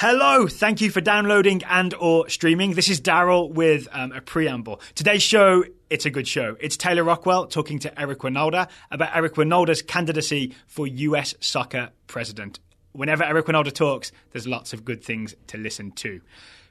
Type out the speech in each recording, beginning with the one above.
Hello, thank you for downloading and or streaming. This is Daryl with a preamble. Today's show, it's a good show. It's Taylor Rockwell talking to Eric Wynalda about Eric Wynalda's candidacy for US Soccer President. Whenever Eric Wynalda talks, there's lots of good things to listen to.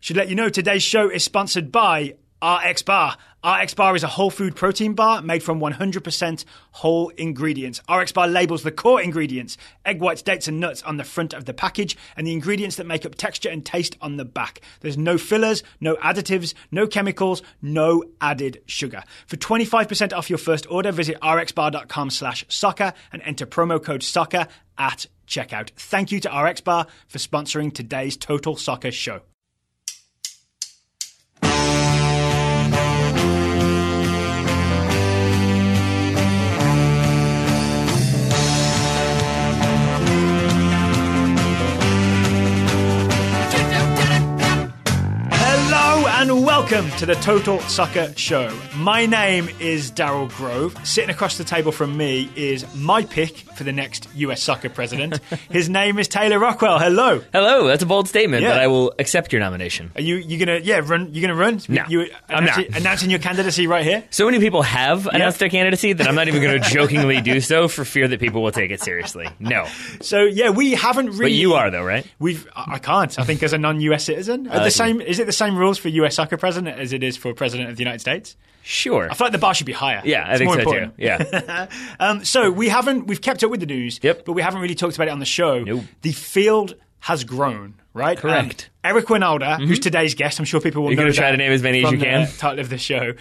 Should let you know today's show is sponsored by RX Bar. RX Bar is a whole food protein bar made from 100% whole ingredients. RX Bar labels the core ingredients, egg whites, dates and nuts on the front of the package and the ingredients that make up texture and taste on the back. There's no fillers, no additives, no chemicals, no added sugar. For 25% off your first order, visit rxbar.com/soccer and enter promo code soccer at checkout. Thank you to RX Bar for sponsoring today's Total Soccer show. And welcome to the Total Soccer Show. My name is Daryl Grove. Sitting across the table from me is my pick for the next US Soccer President. His name is Taylor Rockwell. Hello. Hello. That's a bold statement, but I will accept your nomination. Are you gonna run? You gonna run? No, I'm not. Announcing your candidacy right here? So many people have announced their candidacy that I'm not even going to jokingly do so for fear that people will take it seriously. No. So we haven't really. But you are though, right? I can't. I think as a non-US citizen, is it the same rules for US Soccer President as it is for President of the United States? Sure. I feel like the bar should be higher. Yeah, I think so important. too. Yeah. So we've kept up with the news, but we haven't really talked about it on the show. Nope. The field has grown, right? Correct. Eric Wynalda, who's today's guest, I'm sure people will know. You're going to try to name as many as you can? The title of the show.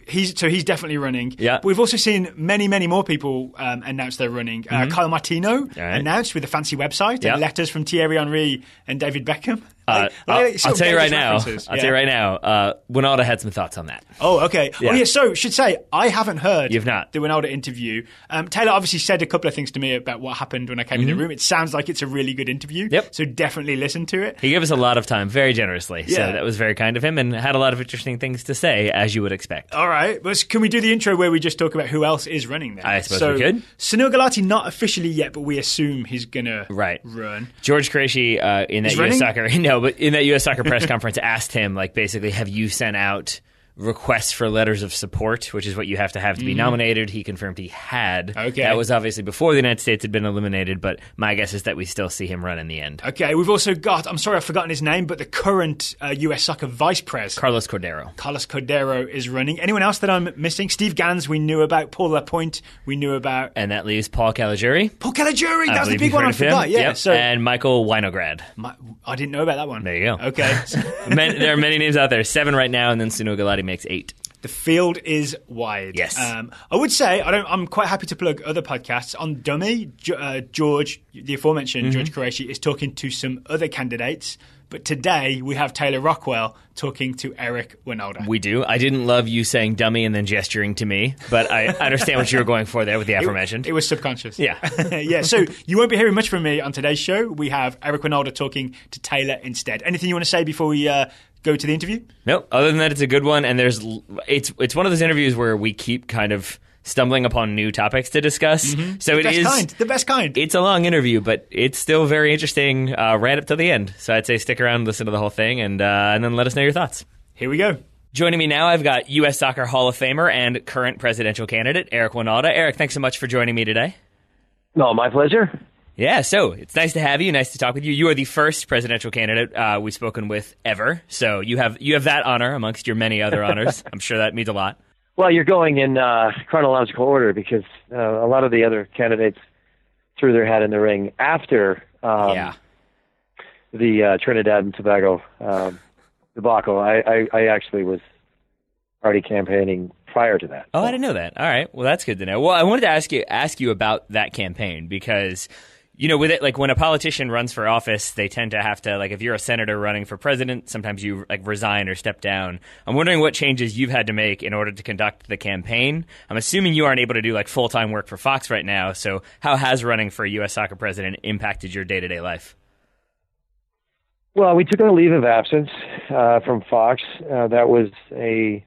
He's definitely running. Yeah. But we've also seen many, many more people announce they're running. Kyle Martino announced with a fancy website and letters from Thierry Henry and David Beckham. I'll tell you right now. Wynalda had some thoughts on that. Oh, okay. Yeah. Oh, yeah. So, should say I haven't heard. You've not. The Wynalda interview. Taylor obviously said a couple of things to me about what happened when I came in the room. It sounds like it's a really good interview. Yep. So definitely listen to it. He gave us a lot of time, very generously. Yeah. So that was very kind of him, and had a lot of interesting things to say, as you would expect. All right. But can we do the intro where we just talk about who else is running then? I suppose we could. Sunil Gulati not officially yet, but we assume he's gonna run. George Qureshi in that US Soccer in that US Soccer press conference asked him, basically, have you sent out requests for letters of support, which is what you have to be nominated. He confirmed he had. Okay. That was obviously before the United States had been eliminated, but my guess is that we still see him run in the end. Okay, we've also got, I'm sorry I've forgotten his name, but the current US Soccer Vice Pres. Carlos Cordero. Carlos Cordero is running. Anyone else that I'm missing? Steve Gans we knew about. Paul Lapointe we knew about. And that leaves Paul Caligiuri. Paul Caligiuri! That was the big one I forgot. Yeah. Yep. So, and Michael Winograd. I didn't know about that one. There you go. Okay. There are many names out there. 7 right now, and then Sunil Gulati makes 8. The field is wide. Yes. I would say, I'm quite happy to plug other podcasts. On Dummy, George, the aforementioned George Qureshi, is talking to some other candidates. But today, we have Taylor Rockwell talking to Eric Wynalda. We do. I didn't love you saying dummy and then gesturing to me, but I understand what you were going for there with the aforementioned. It was subconscious. Yeah. Yeah, so you won't be hearing much from me on today's show. We have Eric Wynalda talking to Taylor instead. Anything you want to say before we go to the interview? No, other than that, it's a good one, and it's one of those interviews where we keep kind of stumbling upon new topics to discuss. So the best kind. It's a long interview, but it's still very interesting right up to the end. So I'd say stick around, listen to the whole thing, and then let us know your thoughts. Here we go. Joining me now, I've got U.S. Soccer Hall of Famer and current presidential candidate, Eric Wynalda. Eric, thanks so much for joining me today. No, my pleasure. Yeah, so it's nice to have you. Nice to talk with you. You are the first presidential candidate we've spoken with ever. So you have that honor amongst your many other honors. I'm sure that means a lot. Well, you're going in chronological order because a lot of the other candidates threw their hat in the ring after the Trinidad and Tobago debacle. I actually was already campaigning prior to that. Oh, I didn't know that. All right. Well, that's good to know. Well, I wanted to ask you about that campaign because with it, when a politician runs for office, they tend to have to, if you're a senator running for president, sometimes you, resign or step down. I'm wondering what changes you've had to make in order to conduct the campaign. I'm assuming you aren't able to do, full-time work for Fox right now, so how has running for U.S. Soccer President impacted your day-to-day life? Well, we took a leave of absence from Fox. That was a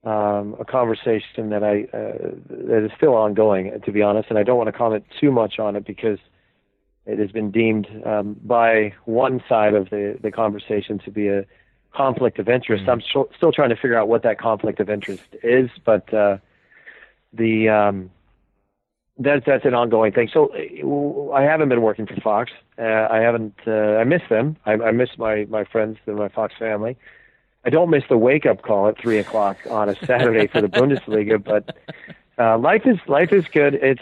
conversation that is still ongoing, to be honest, and I don't want to comment too much on it because it has been deemed by one side of the conversation to be a conflict of interest. I'm still trying to figure out what that conflict of interest is, but that's an ongoing thing. So I haven't been working for Fox. I miss them. I miss my friends and my Fox family. I don't miss the wake-up call at 3:00 on a Saturday for the Bundesliga, but life is good. It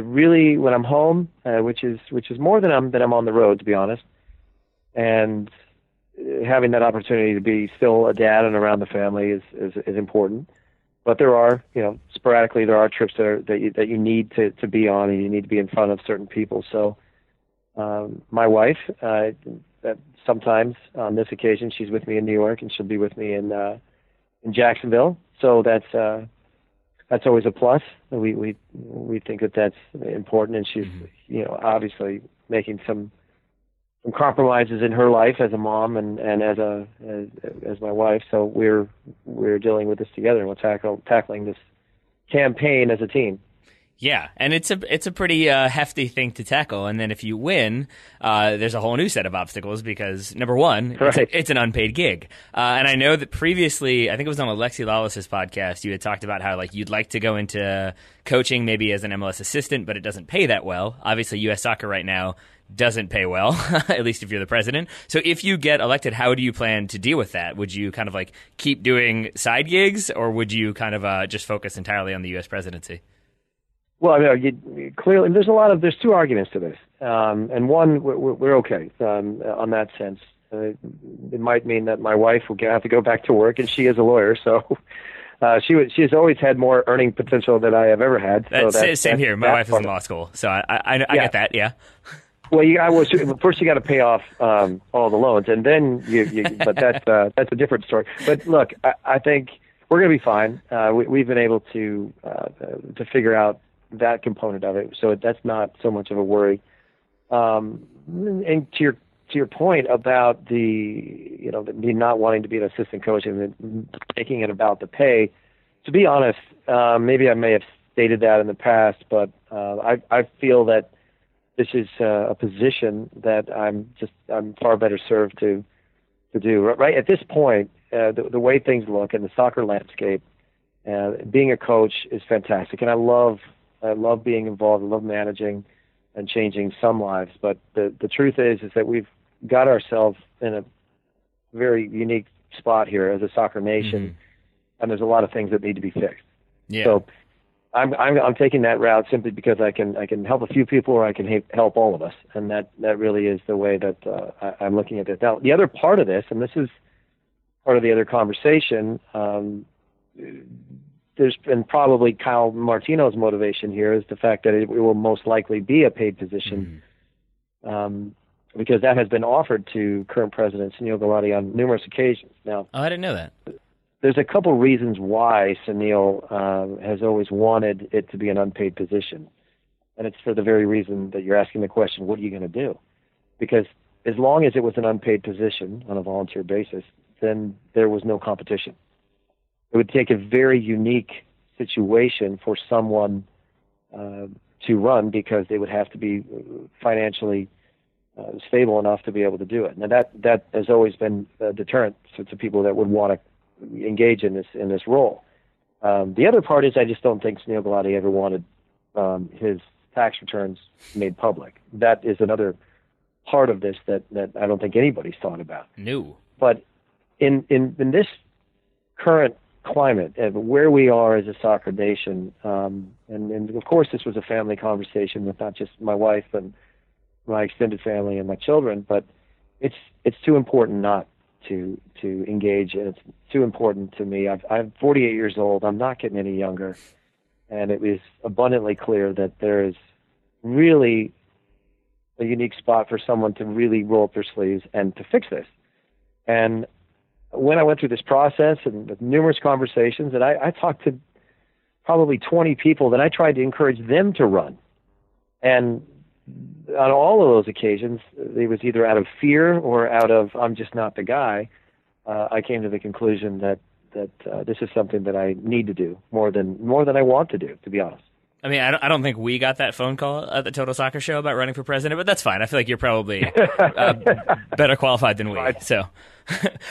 really, when I'm home, which is more than I'm on the road, to be honest, and having that opportunity to be still a dad and around the family is important. But there are, sporadically there are trips that you need to be on, and you need to be in front of certain people. So my wife, sometimes on this occasion, she's with me in New York, and she'll be with me in Jacksonville. So that's always a plus. We think that's important, and she's obviously making some compromises in her life as a mom and as my wife. So we're dealing with this together, and we're tackling this campaign as a team. Yeah, and it's a pretty hefty thing to tackle. And then if you win, there's a whole new set of obstacles because, number one, it's an unpaid gig. And I know that previously, I think it was on Alexi Lawless's podcast, you had talked about how you'd like to go into coaching maybe as an MLS assistant, but it doesn't pay that well. Obviously, US Soccer right now doesn't pay well, at least if you're the president. So if you get elected, how do you plan to deal with that? Would you kind of keep doing side gigs, or would you kind of just focus entirely on the U.S. presidency? Well, clearly, there's two arguments to this, and one, we're okay on that sense. It might mean that my wife will have to go back to work, and she is a lawyer, so she has always had more earning potential than I have ever had. So same here. My wife is in law school, so I get that. Yeah. Well, first you got to pay off all the loans, and then but that's a different story. But look, I think we're going to be fine. We've been able to figure out that component of it, so that's not so much of a worry. And to your point about the not wanting to be an assistant coach and making it about the pay, to be honest, maybe I may have stated that in the past, but I feel that this is a position that I'm far better served to do. Right at this point, the way things look in the soccer landscape, being a coach is fantastic, and I love being involved. I love managing and changing some lives. But the truth is that we've got ourselves in a very unique spot here as a soccer nation, and there's a lot of things that need to be fixed. Yeah. So I'm taking that route simply because I can help a few people, or I can help all of us, and that really is the way that I'm looking at this. Now, the other part of this, and this is part of the other conversation, there's been probably Kyle Martino's motivation here is the fact that it will most likely be a paid position, because that has been offered to current President Sunil Gulati on numerous occasions. Now, I didn't know that. There's a couple reasons why Sunil has always wanted it to be an unpaid position. And it's for the very reason that you're asking the question, what are you going to do? Because as long as it was an unpaid position on a volunteer basis, then there was no competition. It would take a very unique situation for someone to run, because they would have to be financially stable enough to be able to do it. Now that has always been a deterrent to people that would want to engage in this role. The other part is I just don't think Sunil Gulati ever wanted his tax returns made public. That is another part of this that I don't think anybody's thought about. No. But in this current climate and where we are as a soccer nation, and of course this was a family conversation with not just my wife and my extended family and my children, but it's too important not to engage, and it's too important to me. I'm 48 years old. I'm not getting any younger, and it was abundantly clear that there is really a unique spot for someone to really roll up their sleeves and to fix this. And when I went through this process and with numerous conversations, and I talked to probably 20 people that I tried to encourage them to run, and on all of those occasions, it was either out of fear or out of I'm just not the guy. I came to the conclusion that this is something that I need to do more than I want to do, to be honest. I mean, I don't think we got that phone call at the Total Soccer Show about running for president, but that's fine. I feel like you're probably better qualified than we. So,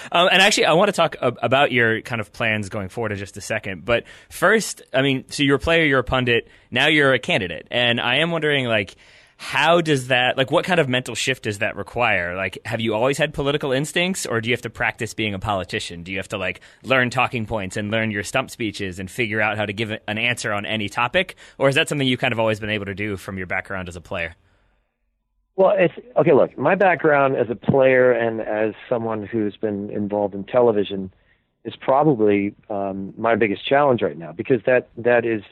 and actually, I want to talk about your kind of plans going forward in just a second. But first, I mean, so you're a player, you're a pundit, now you're a candidate, and I am wondering, like, how does that, like, what kind of mental shift does that require? Like, have you always had political instincts, or do you have to practice being a politician? Do you have to, like, learn talking points and learn your stump speeches and figure out how to give an answer on any topic? Or is that something you kind of always been able to do from your background as a player? Well, okay, look, my background as a player and as someone who's been involved in television is probably my biggest challenge right now, because that is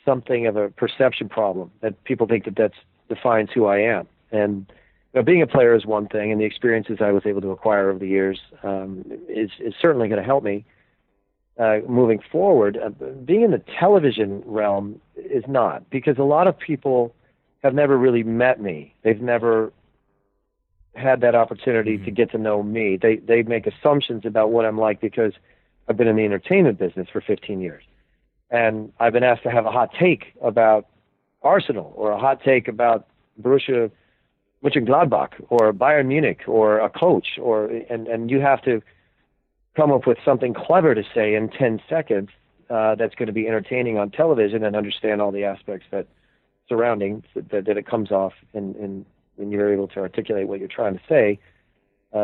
something of a perception problem, that people think that defines who I am. And being a player is one thing, and the experiences I was able to acquire over the years is certainly going to help me moving forward. Being in the television realm is not, because a lot of people have never really met me. They've never had that opportunity to get to know me. They make assumptions about what I'm like because I've been in the entertainment business for 15 years. And I've been asked to have a hot take about Arsenal, or a hot take about Borussia Mönchengladbach, or Bayern Munich, or a coach, and you have to come up with something clever to say in 10 seconds that's going to be entertaining on television, and understand all the aspects that surrounding that it comes off in when you're able to articulate what you're trying to say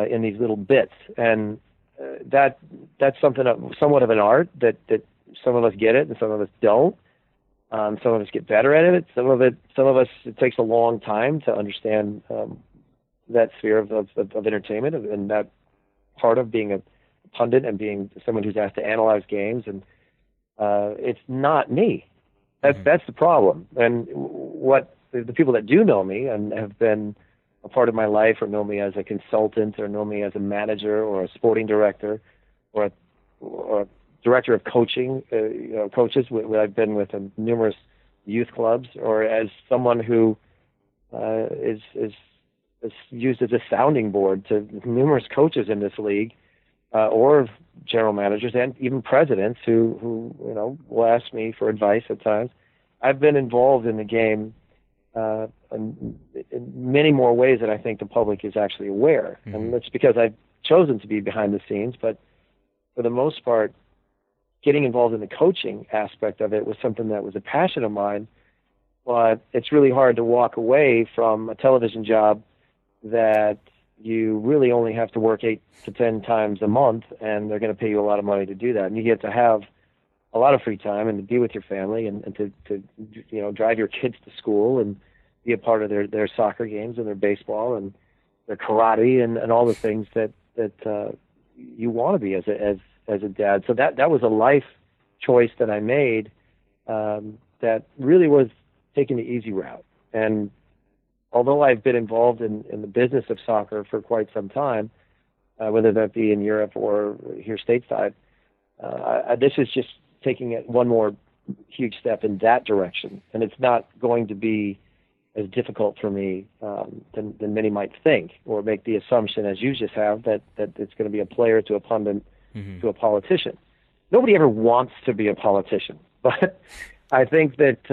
in these little bits. And that's somewhat of an art that some of us get it and some of us don't. Some of us get better at it. Some of us, it takes a long time to understand that sphere of entertainment, and that part of being a pundit and being someone who's asked to analyze games. And it's not me. That's the problem. And what the people that do know me and have been a part of my life, or know me as a consultant, or know me as a manager, or a sporting director, or a director of coaching, coaches. I've been with numerous youth clubs, or as someone who is used as a sounding board to numerous coaches in this league, or general managers and even presidents who will ask me for advice at times. I've been involved in the game in many more ways than I think the public is actually aware, and that's because I've chosen to be behind the scenes. But for the most part, getting involved in the coaching aspect of it was something that was a passion of mine. But it's really hard to walk away from a television job that you really only have to work 8 to 10 times a month, and they're going to pay you a lot of money to do that. And you get to have a lot of free time and to be with your family, and to drive your kids to school and be a part of their soccer games and their baseball and their karate and all the things that you want to be as a dad. So that was a life choice that I made that really was taking the easy route. And although I've been involved in the business of soccer for quite some time, whether that be in Europe or here stateside, this is just taking it one more huge step in that direction. And it's not going to be as difficult for me than many might think, or make the assumption, as you just have, that it's going to be a player to a pundit to a politician. Nobody ever wants to be a politician, but I think that,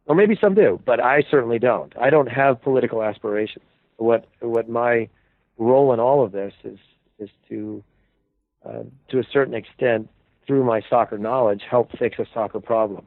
or maybe some do, but I certainly don't. I don't have political aspirations. What my role in all of this is to a certain extent, through my soccer knowledge, help fix a soccer problem.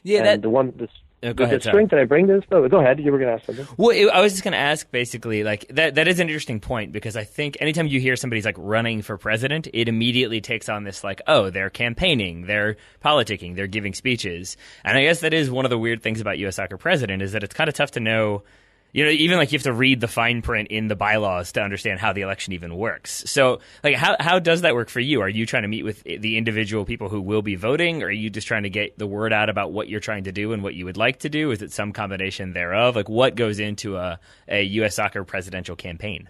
Yeah, and the strength that I bring to this, go ahead. You were going to ask something. Well, I was just going to ask, basically, like that is an interesting point, because I think anytime you hear somebody's like running for president, it immediately takes on this like, oh, they're campaigning, they're politicking, they're giving speeches. And I guess that is one of the weird things about US Soccer President, is that it's kind of tough to know. Even like you have to read the fine print in the bylaws to understand how the election even works. So, like, how does that work for you? Are you trying to meet with the individual people who will be voting? Or are you just trying to get the word out about what you're trying to do and what you would like to do? Is it some combination thereof? Like, what goes into a U.S. Soccer presidential campaign?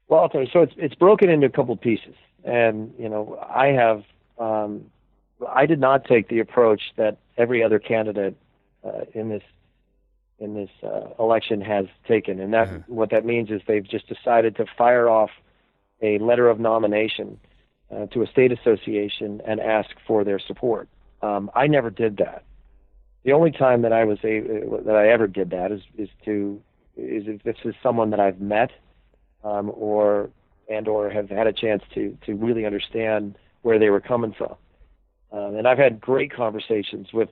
Well, okay, so it's broken into a couple pieces. And, I did not take the approach that every other candidate in this election has taken, and that what that means is they've just decided to fire off a letter of nomination to a state association and ask for their support. I never did that. The only time that I ever did that is if this is someone that I've met, or have had a chance to really understand where they were coming from. And I've had great conversations with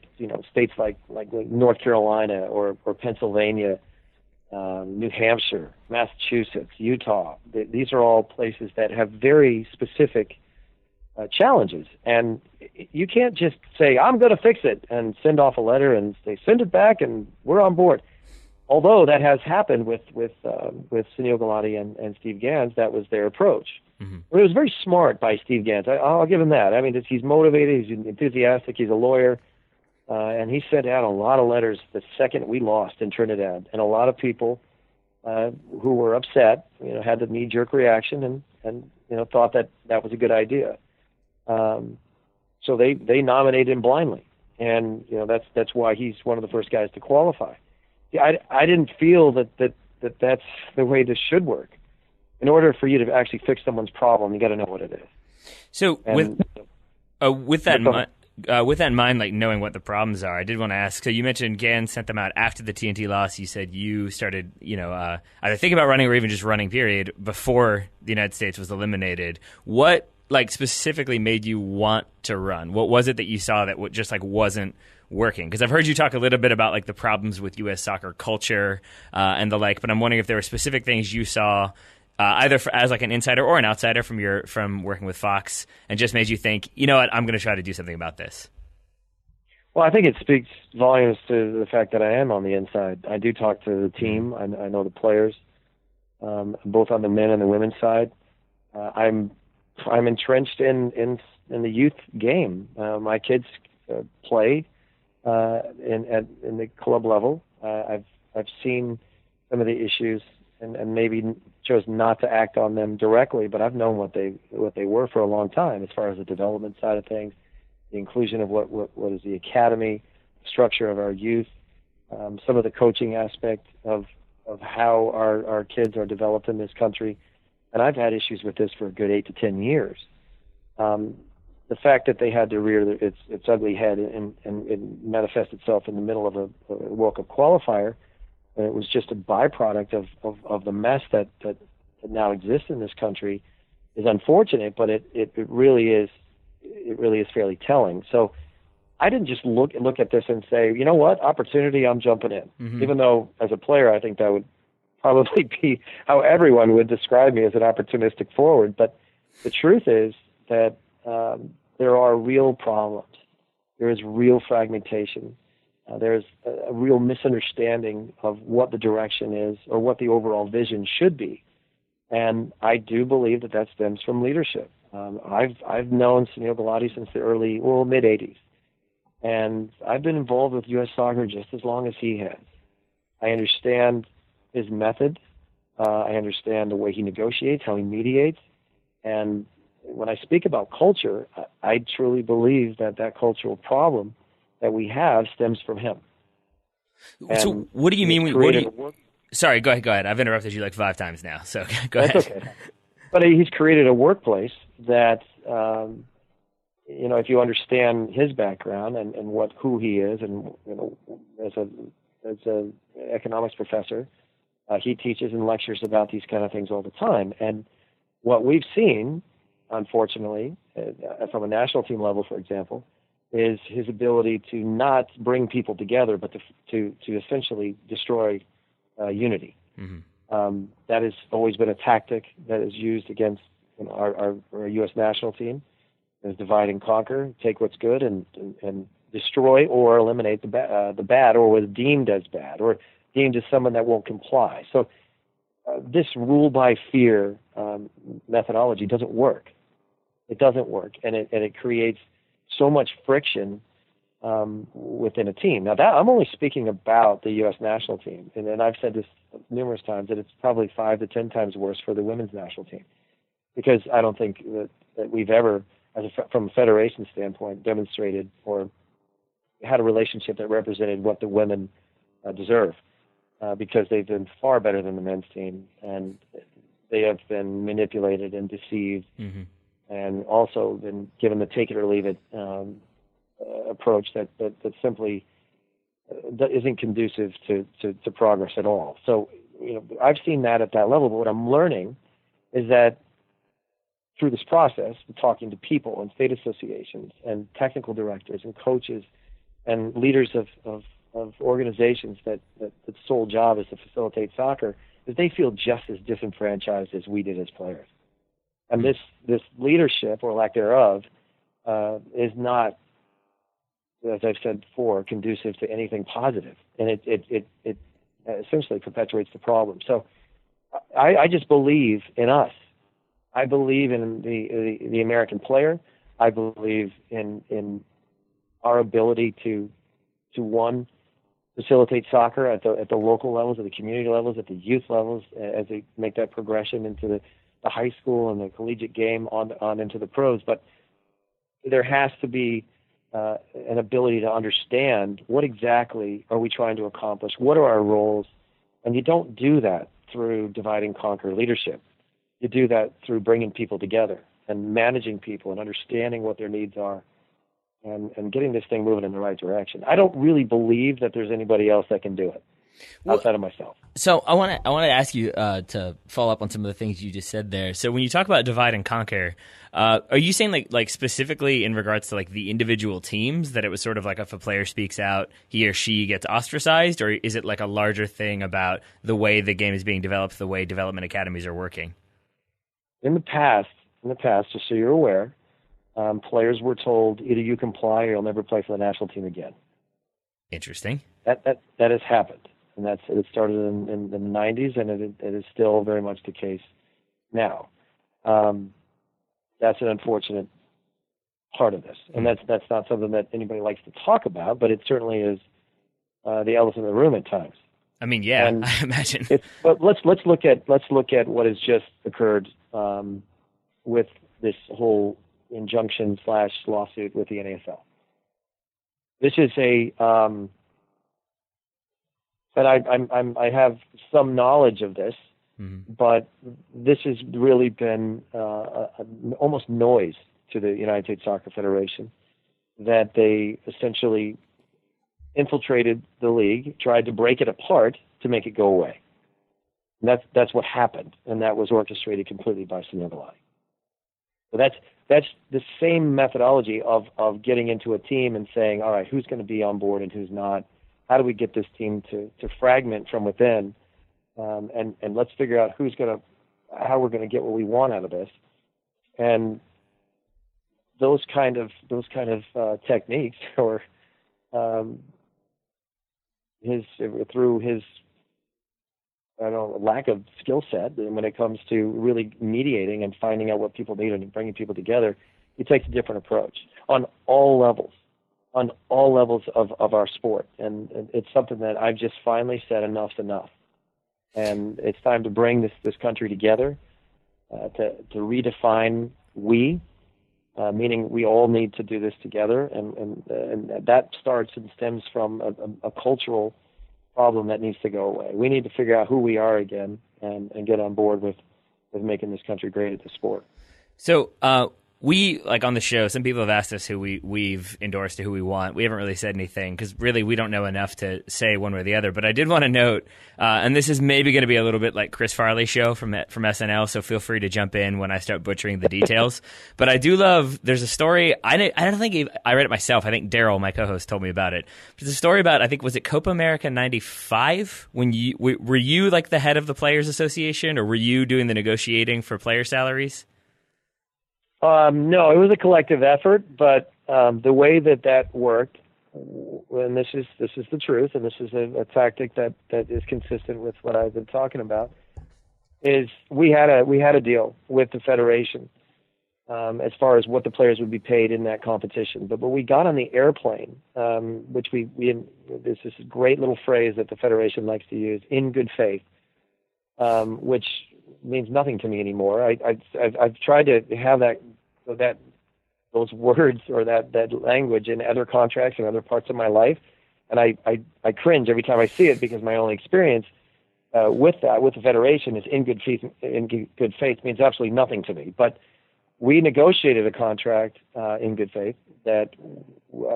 states like North Carolina or Pennsylvania, New Hampshire, Massachusetts, Utah. These are all places that have very specific challenges, and you can't just say I'm going to fix it and send off a letter and say send it back and we're on board. Although that has happened with Sunil Gulati and Steve Gans, that was their approach. Mm-hmm. But it was very smart by Steve Gans. I'll give him that. I mean, he's motivated, he's enthusiastic, he's a lawyer, and he sent out a lot of letters the second we lost in Trinidad, and a lot of people who were upset, had the knee-jerk reaction and thought that was a good idea. So they nominated him blindly, and that's why he's one of the first guys to qualify. I didn't feel that's the way this should work. In order for you to actually fix someone's problem, you got to know what it is. So with that in mind, like knowing what the problems are, I did want to ask. So you mentioned Gans sent them out after the TNT loss. You said you started, either thinking about running or even just running. Period. Before the United States was eliminated, what specifically made you want to run? What was it that you saw that just wasn't working? Because I've heard you talk a little bit about the problems with U.S. soccer culture and the like, but I'm wondering if there were specific things you saw either as an insider or an outsider from working with Fox, and just made you think, what, I'm going to try to do something about this. Well, I think it speaks volumes to the fact that I am on the inside. I do talk to the team. I know the players, both on the men and the women's side. I'm entrenched in the youth game. My kids play in the club level. I've seen some of the issues and maybe chose not to act on them directly, but I've known what they were for a long time as far as the development side of things, the inclusion of what is the academy, structure of our youth, some of the coaching aspect of how our kids are developed in this country. And I've had issues with this for a good 8 to 10 years. The fact that they had to rear its ugly head and it manifest itself in the middle of a World Cup qualifier, and it was just a byproduct of the mess that now exists in this country, is unfortunate, but it really is fairly telling. So I didn't just look at this and say, you know what, opportunity, I'm jumping in. Mm-hmm. Even though as a player I think that would probably be how everyone would describe me, as an opportunistic forward. But the truth is that there are real problems. There is real fragmentation. There's a real misunderstanding of what the direction is or what the overall vision should be. And I do believe that stems from leadership. I've known Sunil Gulati since the mid-'80s. And I've been involved with U.S. Soccer just as long as he has. I understand his method. I understand the way he negotiates, how he mediates. And when I speak about culture, I truly believe that cultural problem that we have stems from him. So what do you mean? Sorry, go ahead. I've interrupted you 5 times now, so go ahead. That's okay. But he's created a workplace that, if you understand his background and who he is, and as a economics professor, he teaches and lectures about these kind of things all the time. And what we've seen, unfortunately, from a national team level, for example, is his ability to not bring people together, but to essentially destroy unity. Mm-hmm. That has always been a tactic that is used against our U.S. national team, is divide and conquer, take what's good and destroy or eliminate the bad, or was deemed as bad, or deemed as someone that won't comply. So this rule by fear methodology doesn't work. It doesn't work, and it creates so much friction within a team. Now, that I'm only speaking about the U.S. national team, and I've said this numerous times, that it's probably 5 to 10 times worse for the women's national team, because I don't think that we've ever, from a federation standpoint, demonstrated or had a relationship that represented what the women deserve, because they've been far better than the men's team, and they have been manipulated and deceived. Mm-hmm. And also been given the take it or leave it approach that simply that isn't conducive to progress at all. So, I've seen that at that level, but what I'm learning is that through this process, talking to people and state associations and technical directors and coaches and leaders of organizations that the sole job is to facilitate soccer, is they feel just as disenfranchised as we did as players. And this leadership, or lack thereof, is not, as I've said before, conducive to anything positive, and it essentially perpetuates the problem. So I just believe in us. I believe in the American player. I believe in our ability to facilitate soccer at the local levels, at the community levels, at the youth levels, as they make that progression into the high school and the collegiate game on into the pros. But there has to be an ability to understand what exactly are we trying to accomplish, what are our roles, and you don't do that through divide and conquer leadership. You do that through bringing people together and managing people and understanding what their needs are and getting this thing moving in the right direction. I don't really believe that there's anybody else that can do it outside of myself. So I want to ask you to follow up on some of the things you just said there. So when you talk about divide and conquer, are you saying like specifically in regards to like the individual teams, that it was sort of like if a player speaks out, he or she gets ostracized, or is it like a larger thing about the way the game is being developed, the way development academies are working? In the past, just so you're aware, players were told either you comply or you'll never play for the national team again. Interesting. That has happened, and it started in the 90s, and it is still very much the case now. That's an unfortunate part of this, and that's not something that anybody likes to talk about, but it certainly is the elephant in the room at times. I mean, yeah, and I imagine. But let's look at what has just occurred with this whole injunction / lawsuit with the NFL. This is but I have some knowledge of this, but this has really been almost noise to the United States Soccer Federation, that they essentially infiltrated the league, tried to break it apart to make it go away. And that's what happened, and that was orchestrated completely by Sinovalai. So that's the same methodology of getting into a team and saying, all right, who's going to be on board and who's not? How do we get this team to fragment from within? And let's figure out how we're going to get what we want out of this. And those kind of techniques, or through his lack of skill set when it comes to really mediating and finding out what people need and bringing people together, he takes a different approach on all levels of our sport. And it's something that I've just finally said enough's enough. And it's time to bring this country together, to redefine meaning we all need to do this together. And that starts and stems from a cultural problem that needs to go away. We need to figure out who we are again and get on board with making this country great at the sport. So we, like on the show, some people have asked us who we've endorsed to who we want. We haven't really said anything because really we don't know enough to say one way or the other. But I did want to note, and this is maybe going to be a little bit like Chris Farley's show from SNL, so feel free to jump in when I start butchering the details. But I do love, there's a story, I don't think I read it myself. I think Daryl, my co-host, told me about it. There's a story about, I think, was it Copa America 95? When were you like the head of the Players Association, or were you doing the negotiating for player salaries? No, it was a collective effort, but the way that worked, and this is the truth, and this is a tactic that is consistent with what I've been talking about, is we had a deal with the federation as far as what the players would be paid in that competition. But when we got on the airplane, which this is a great little phrase that the federation likes to use, in good faith, which means nothing to me anymore. I've tried to have those words or that language in other contracts and other parts of my life, and I cringe every time I see it, because my only experience with the federation is in good faith means absolutely nothing to me. But we negotiated a contract in good faith that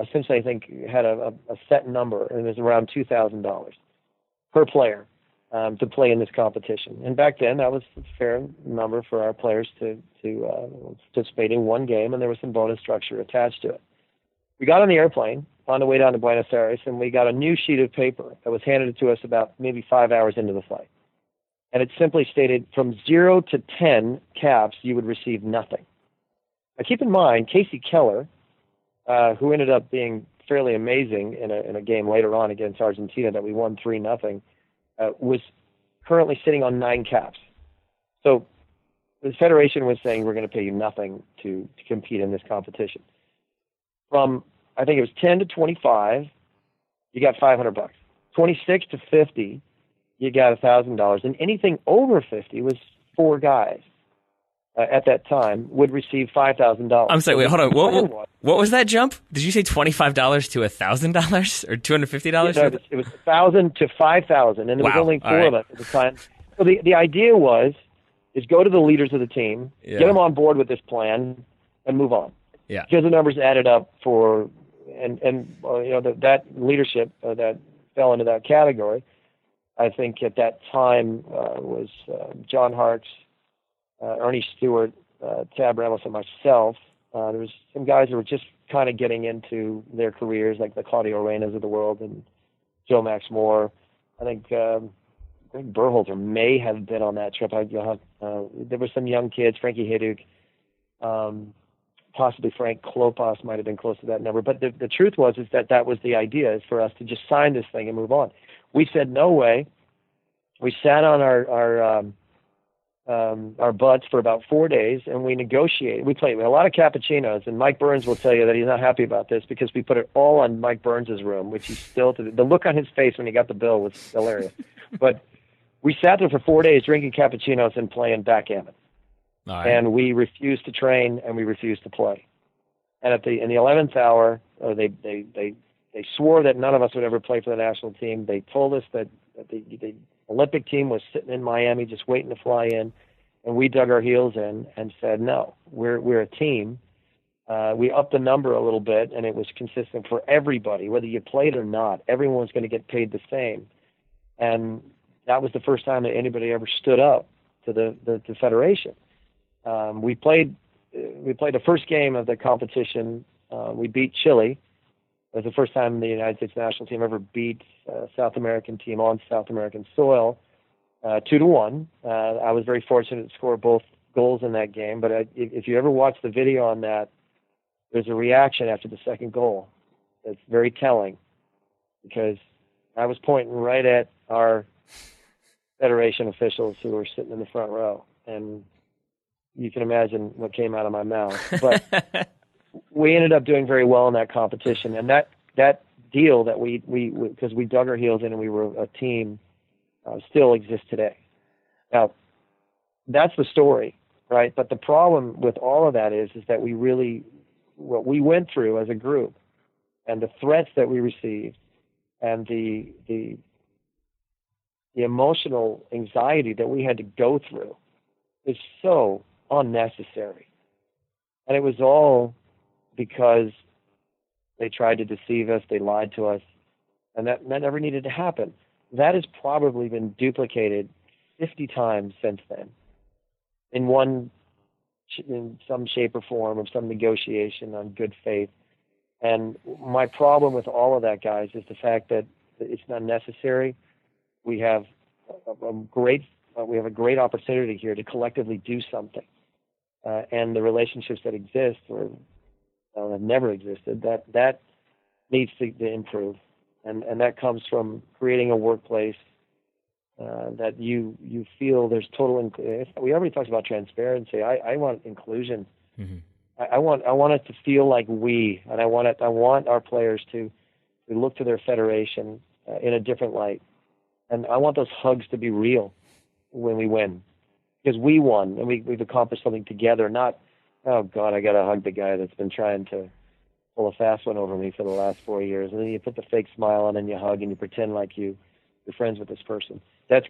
essentially I think had a set number, and it was around $2,000 per player to play in this competition. And back then, that was a fair number for our players to participate in one game, and there was some bonus structure attached to it. We got on the airplane on the way down to Buenos Aires, and we got a new sheet of paper that was handed to us about maybe 5 hours into the flight. And it simply stated, from 0 to 10 caps, you would receive nothing. Now, keep in mind, Casey Keller, who ended up being fairly amazing in a game later on against Argentina that we won 3-0, was currently sitting on 9 caps. So the Federation was saying, we're going to pay you nothing to compete in this competition. From, I think it was 10 to 25, you got $500. 26 to 50, you got $1,000. And anything over 50 was 4 guys. At that time, would receive $5,000. I'm sorry, wait, hold on. What was that jump? Did you say $25 to $1,000 or $250? No, it was $1,000 to $5,000, and there was only 4 of us at the time. So the idea is go to the leaders of the team, get them on board with this plan, and move on. Yeah. Because the numbers added up for, that leadership that fell into that category. I think at that time was John Harkes, Ernie Stewart, Tab Ramos, and myself. There was some guys that were just kind of getting into their careers, like the Claudio Reynas of the world and Joe Max Moore. I think Greg Berhalter may have been on that trip. There were some young kids, Frankie Hejduk, possibly Frank Klopas might have been close to that number. But the truth was that was the idea, is for us to just sign this thing and move on. We said no way. We sat on our butts for about 4 days, and we negotiated. We played with a lot of cappuccinos, and Mike Burns will tell you that he's not happy about this because we put it all on Mike Burns' room, which he's still the look on his face when he got the bill was hilarious. But we sat there for 4 days drinking cappuccinos and playing backgammon. All right. And we refused to train, and we refused to play. And in the 11th hour, they swore that none of us would ever play for the national team. They told us that the Olympic team was sitting in Miami just waiting to fly in, and we dug our heels in and said, no, we're a team. We upped the number a little bit, and it was consistent for everybody, whether you played or not. Everyone was going to get paid the same. And that was the first time that anybody ever stood up to the Federation. We played the first game of the competition. We beat Chile. It was the first time the United States national team ever beat a South American team on South American soil, 2-1. I was very fortunate to score both goals in that game. But if you ever watch the video on that, there's a reaction after the second goal that's very telling, because I was pointing right at our Federation officials who were sitting in the front row, and you can imagine what came out of my mouth. But we ended up doing very well in that competition, and that deal that we because we dug our heels in and we were a team, still exists today. Now, that's the story, right? But the problem with all of that is that what we went through as a group, and the threats that we received, and the emotional anxiety that we had to go through is so unnecessary. And it was all because they tried to deceive us, they lied to us, and that never needed to happen. That has probably been duplicated 50 times since then, in some shape or form, of some negotiation on good faith. And my problem with all of that, guys, is the fact that it's not necessary. We have a great opportunity here to collectively do something, and the relationships that exist or have never existed, that needs to improve, and that comes from creating a workplace that you feel there's total. We already talked about transparency. I want inclusion. Mm-hmm. I want it to feel like and I want our players to look to their federation in a different light, and I want those hugs to be real when we win, because we won and we've accomplished something together. Not, oh God, I got to hug the guy that's been trying to pull a fast one over me for the last 4 years, and then you put the fake smile on and you hug and you pretend like you're friends with this person. That's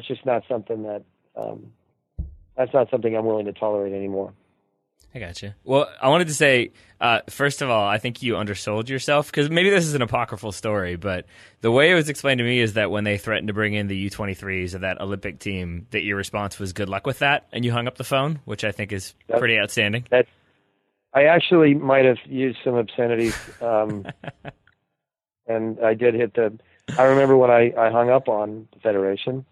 just not something that's not something I'm willing to tolerate anymore. I gotcha. Well, I wanted to say, first of all, I think you undersold yourself, because maybe this is an apocryphal story, but the way it was explained to me is that when they threatened to bring in the U-23s of that Olympic team, that your response was good luck with that, and you hung up the phone, which I think is pretty outstanding. I actually might have used some obscenities, and I did hit I remember when I hung up on the Federation,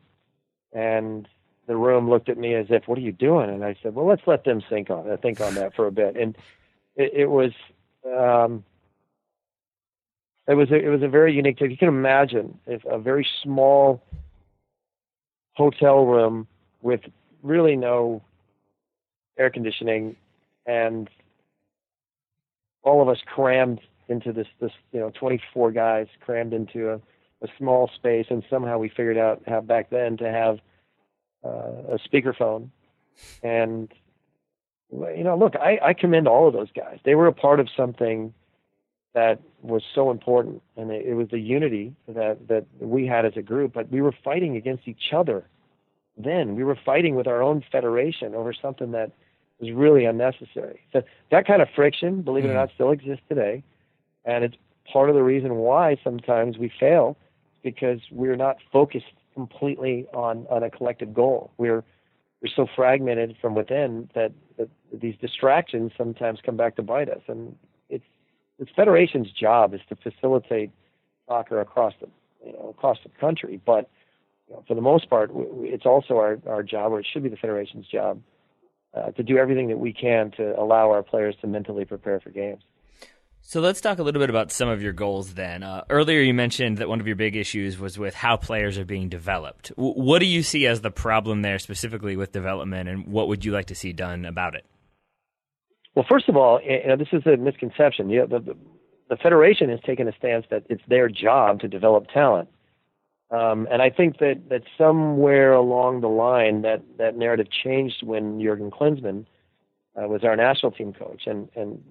and the room looked at me as if, "What are you doing?" And I said, "Well, let's let them think on that for a bit." And it was a very unique thing. You can imagine if a very small hotel room with really no air conditioning, and all of us crammed into this 24 guys crammed into a small space, and somehow we figured out how back then to have a speakerphone. And look, I commend all of those guys. They were a part of something that was so important, and it was the unity that we had as a group. But we were fighting against each other then. We were fighting with our own federation over something that was really unnecessary. So that kind of friction, believe it or not, still exists today, and it's part of the reason why sometimes we fail, because we're not focused completely on a collective goal. We're so fragmented from within that these distractions sometimes come back to bite us. And it's federation's job is to facilitate soccer across the country. But for the most part, it's also our job, or it should be the federation's job, to do everything that we can to allow our players to mentally prepare for games. So let's talk a little bit about some of your goals then. Earlier you mentioned that one of your big issues was with how players are being developed. What do you see as the problem there specifically with development, and what would you like to see done about it? Well, first of all, this is a misconception. The Federation has taken a stance that it's their job to develop talent. And I think that somewhere along the line that narrative changed when Jurgen Klinsmann was our national team coach. And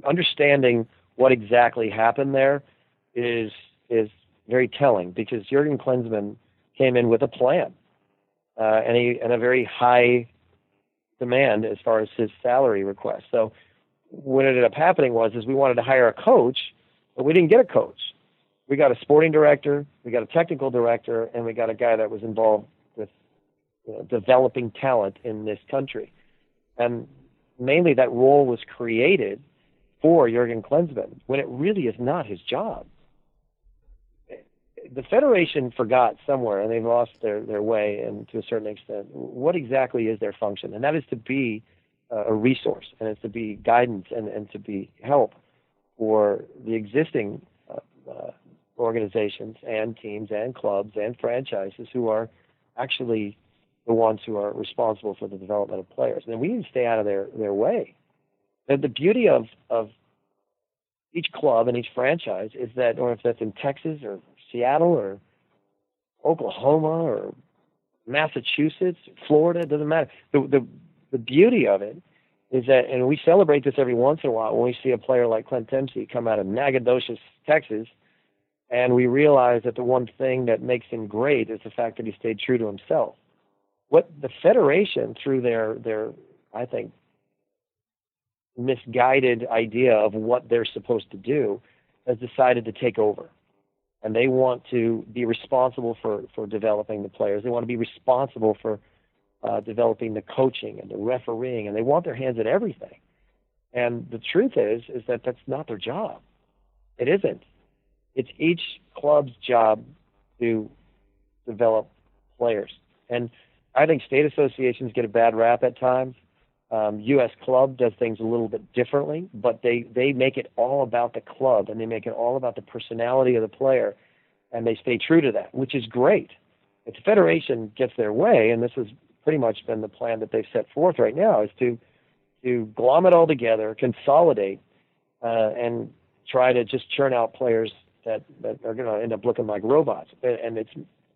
understanding what exactly happened there is very telling, because Jurgen Klinsmann came in with a plan and a very high demand as far as his salary request. So what ended up happening was we wanted to hire a coach, but we didn't get a coach. We got a sporting director, we got a technical director, and we got a guy that was involved with developing talent in this country. And mainly that role was created for Jurgen Klinsmann, when it really is not his job. The Federation forgot somewhere, and they've lost their way, and to a certain extent, what exactly is their function? And that is to be a resource, and it's to be guidance, and to be help for the existing organizations and teams and clubs and franchises who are actually the ones who are responsible for the development of players. And we need to stay out of their way. The beauty of each club and each franchise is that, or if that's in Texas or Seattle or Oklahoma or Massachusetts, Florida, it doesn't matter. The beauty of it is that, and we celebrate this every once in a while when we see a player like Clint Dempsey come out of Nacogdoches, Texas, and we realize that the one thing that makes him great is the fact that he stayed true to himself. What the Federation, through their I think, misguided idea of what they're supposed to do, has decided to take over. And they want to be responsible for developing the players. They want to be responsible for developing the coaching and the refereeing, and they want their hands at everything. And the truth is that that's not their job. It isn't. It's each club's job to develop players. And I think state associations get a bad rap at times. US Club does things a little bit differently, but they make it all about the club, and they make it all about the personality of the player, and they stay true to that, which is great. If the Federation gets their way, and this has pretty much been the plan that they've set forth right now, is to glom it all together, consolidate, and try to just churn out players that are going to end up looking like robots. And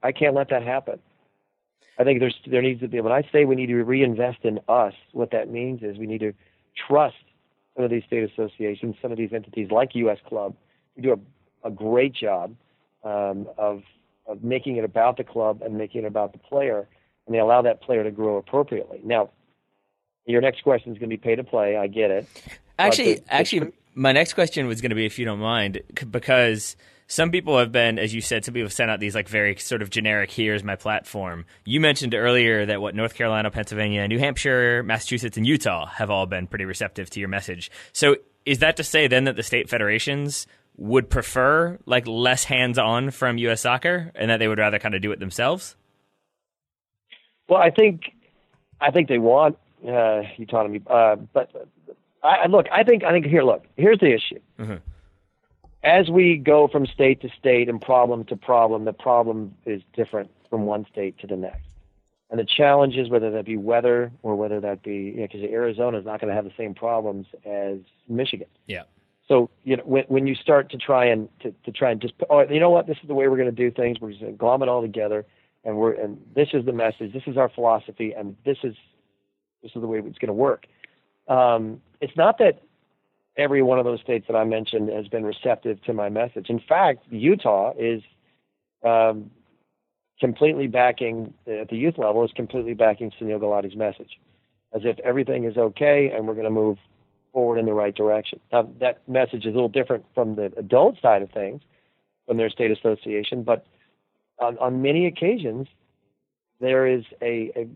I can't let that happen. I think there needs to be, when I say we need to reinvest in us, what that means is we need to trust some of these state associations, some of these entities like US Club, who do a great job of making it about the club and making it about the player, and they allow that player to grow appropriately. Now, Your next question is going to be pay to play. I get it. Actually, my next question was going to be, if you don't mind, because some people have been, as you said, some people have sent out these like very sort of generic, here's my platform. You mentioned earlier that North Carolina, Pennsylvania, New Hampshire, Massachusetts, and Utah have all been pretty receptive to your message. So is that to say then that the state federations would prefer like less hands-on from U.S. Soccer and that they would rather kind of do it themselves? Well, I think they want autonomy, but here's the issue. Mm-hmm. As we go from state to state and problem to problem, the problem is different from one state to the next. And the challenges, whether that be weather or whether that be, because Arizona is not going to have the same problems as Michigan. Yeah. So, when you start to try and just, you know what, this is the way we're going to do things. We're just going to glom it all together, and this is the message. This is our philosophy, and this is the way it's going to work. It's not that every one of those states that I mentioned has been receptive to my message. In fact, Utah is completely backing, at the youth level, is completely backing Sunil Gulati's message, as if everything is okay and we're going to move forward in the right direction. Now, that message is a little different from the adult side of things, from their state association, but on many occasions, there is a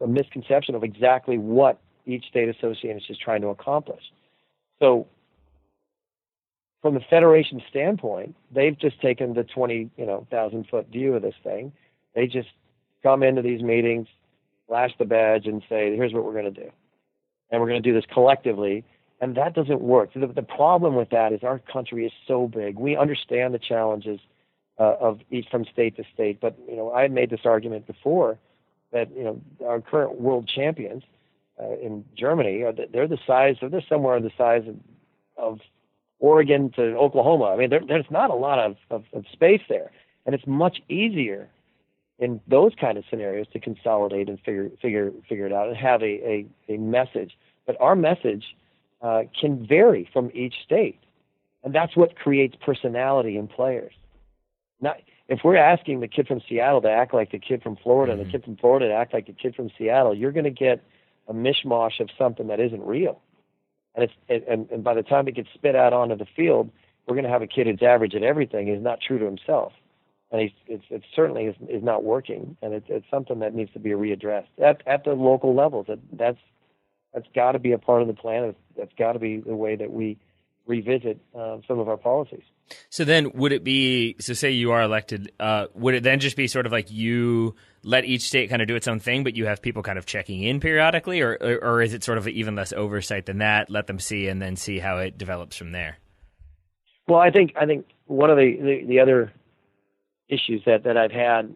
misconception of exactly what each state association is trying to accomplish. So, from the federation standpoint, they've just taken the 20,000-foot view of this thing. They just come into these meetings, flash the badge, and say, "Here's what we're going to do, and we're going to do this collectively." And that doesn't work. So the problem with that is our country is so big. We understand the challenges of each from state to state. But I had made this argument before that our current world champions in Germany they're somewhere the size of Oregon to Oklahoma. I mean, there's not a lot of space there, and it's much easier in those kind of scenarios to consolidate and figure it out and have a message. But our message can vary from each state, and that's what creates personality in players. Now, if we're asking the kid from Seattle to act like the kid from Florida, and the kid from Florida to act like the kid from Seattle, you're going to get a mishmash of something that isn't real. And by the time it gets spit out onto the field, we're going to have a kid who's average at everything, is not true to himself, and it certainly is not working, and it's something that needs to be readdressed at the local levels. That's got to be a part of the plan. That's got to be the way that we revisit some of our policies. So then would it be, so say you are elected, would it then just be sort of like you let each state kind of do its own thing, but you have people kind of checking in periodically, or is it sort of even less oversight than that, let them see and then see how it develops from there? Well, I think one of the other issues that I've had,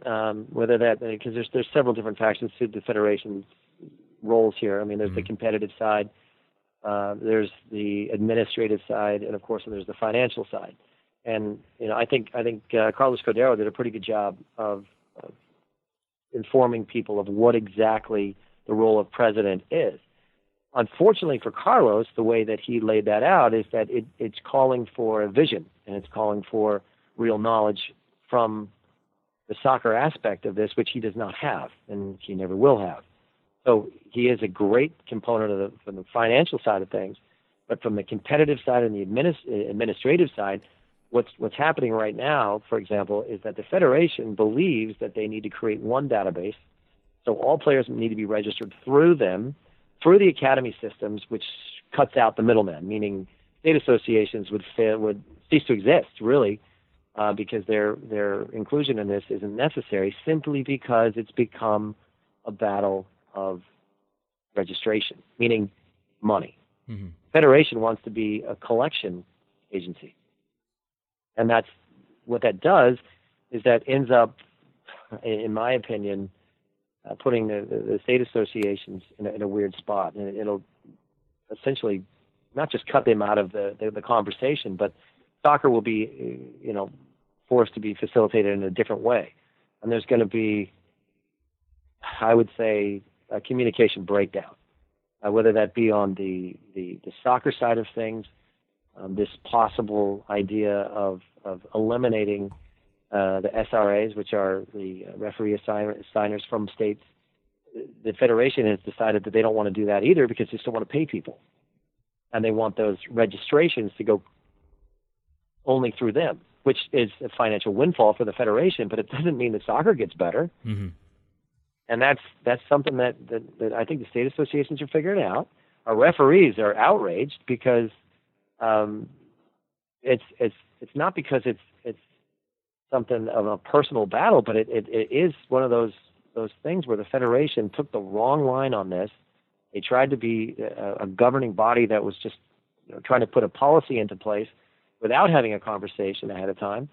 whether that, because there's several different factions to the federation's roles here. I mean, there's the competitive side, there's the administrative side, and of course there's the financial side. And I think Carlos Cordero did a pretty good job of informing people of what exactly the role of president is. Unfortunately for Carlos, the way that he laid that out is that it's calling for a vision, and it's calling for real knowledge from the soccer aspect of this, which he does not have, and he never will have. So he is a great component from the financial side of things, but from the competitive side and the administrative side, what's happening right now, for example, is that the federation believes that they need to create one database, so all players need to be registered through the academy systems, which cuts out the middleman, meaning state associations would cease to exist, really, because their inclusion in this isn't necessary, simply because it's become a battle of registration, meaning money. Mm-hmm. Federation wants to be a collection agency. And that's what that does, is that ends up, in my opinion, putting the state associations in a weird spot. And it'll essentially not just cut them out of the conversation, but soccer will be, forced to be facilitated in a different way. And there's going to be, I would say, a communication breakdown, whether that be on the soccer side of things, this possible idea of eliminating the SRAs, which are the referee assigners from states. the federation has decided that they don't want to do that either because they still want to pay people. And they want those registrations to go only through them, which is a financial windfall for the federation, but it doesn't mean that soccer gets better. Mm-hmm. And that's something that I think the state associations are figuring out. Our referees are outraged because it's not because it's something of a personal battle, but it is one of those things where the federation took the wrong line on this. They tried to be a governing body that was just trying to put a policy into place without having a conversation ahead of time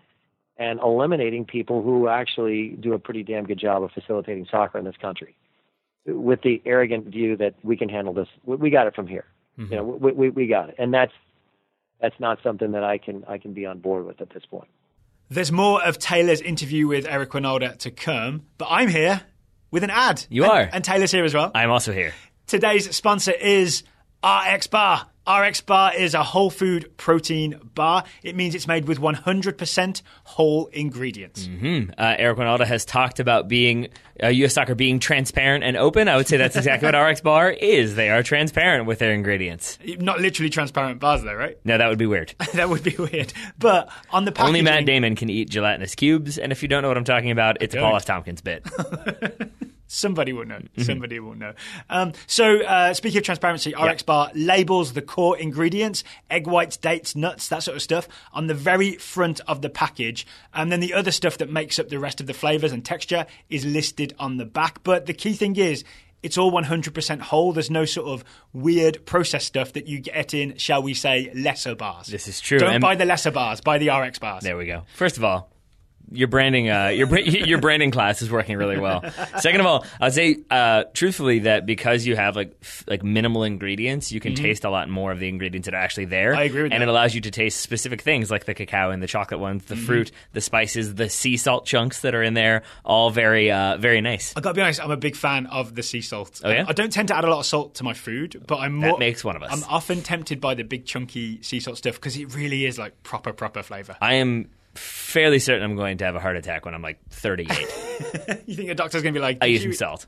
and eliminating people who actually do a pretty damn good job of facilitating soccer in this country with the arrogant view that we can handle this. We got it from here. Mm-hmm. We got it. And that's not something that I can be on board with at this point. There's more of Taylor's interview with Eric Wynalda to come, but I'm here with an ad. You are. And Taylor's here as well. I'm also here. Today's sponsor is RX Bar. RX Bar is a whole food protein bar. It means it's made with 100% whole ingredients. Mm-hmm. Eric Wynalda has talked about being US Soccer being transparent and open. I would say that's exactly what RX Bar is. They are transparent with their ingredients. Not literally transparent bars, though, right? No, that would be weird. That would be weird. But on the packaging... Only Matt Damon can eat gelatinous cubes, and if you don't know what I'm talking about, it's a Paul F. Tompkins bit. Somebody will know. Somebody will know. So speaking of transparency, RX Bar labels the core ingredients, egg whites, dates, nuts, that sort of stuff, on the very front of the package. And then the other stuff that makes up the rest of the flavors and texture is listed on the back. But the key thing is, it's all 100% whole. There's no sort of weird processed stuff that you get in, shall we say, lesser bars. This is true. Don't buy the lesser bars. Buy the RX bars. There we go. First of all, your branding, your branding class is working really well. Second of all, I'd say, truthfully, that because you have like minimal ingredients, you can taste a lot more of the ingredients that are actually there. I agree with that. And it allows you to taste specific things like the cacao and the chocolate ones, the fruit, the spices, the sea salt chunks that are in there, all very, very nice. I've got to be honest, I'm a big fan of the sea salt. Oh, yeah? I don't tend to add a lot of salt to my food, but that makes one of us. I'm often tempted by the big chunky sea salt stuff because it really is like proper flavor. I am fairly certain I'm going to have a heart attack when I'm like 38. You think a doctor's going to be like... I use some salt.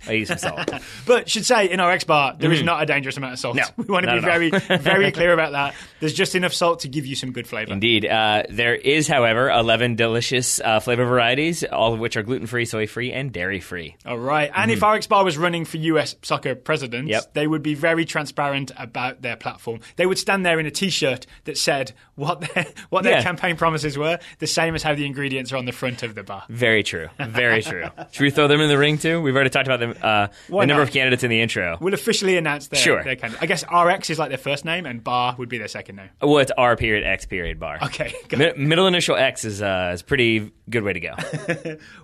But should say, in our RX Bar, there is not a dangerous amount of salt. No, we want to be very, very clear about that. There's just enough salt to give you some good flavor. Indeed. There is, however, 11 delicious flavor varieties, all of which are gluten-free, soy-free, and dairy-free. All right. And if RX Bar was running for US Soccer Presidents, they would be very transparent about their platform. They would stand there in a T-shirt that said what their campaign promises were, the same as how the ingredients are on the front of the bar. Very true. Very true. Should we throw them in the ring too? We've already talked about them, the number of candidates in the intro. We'll officially announce their candidate. I guess RX is like their first name and Bar would be their second name. Well, it's R.X. Bar. Okay. Middle initial X is a pretty good way to go.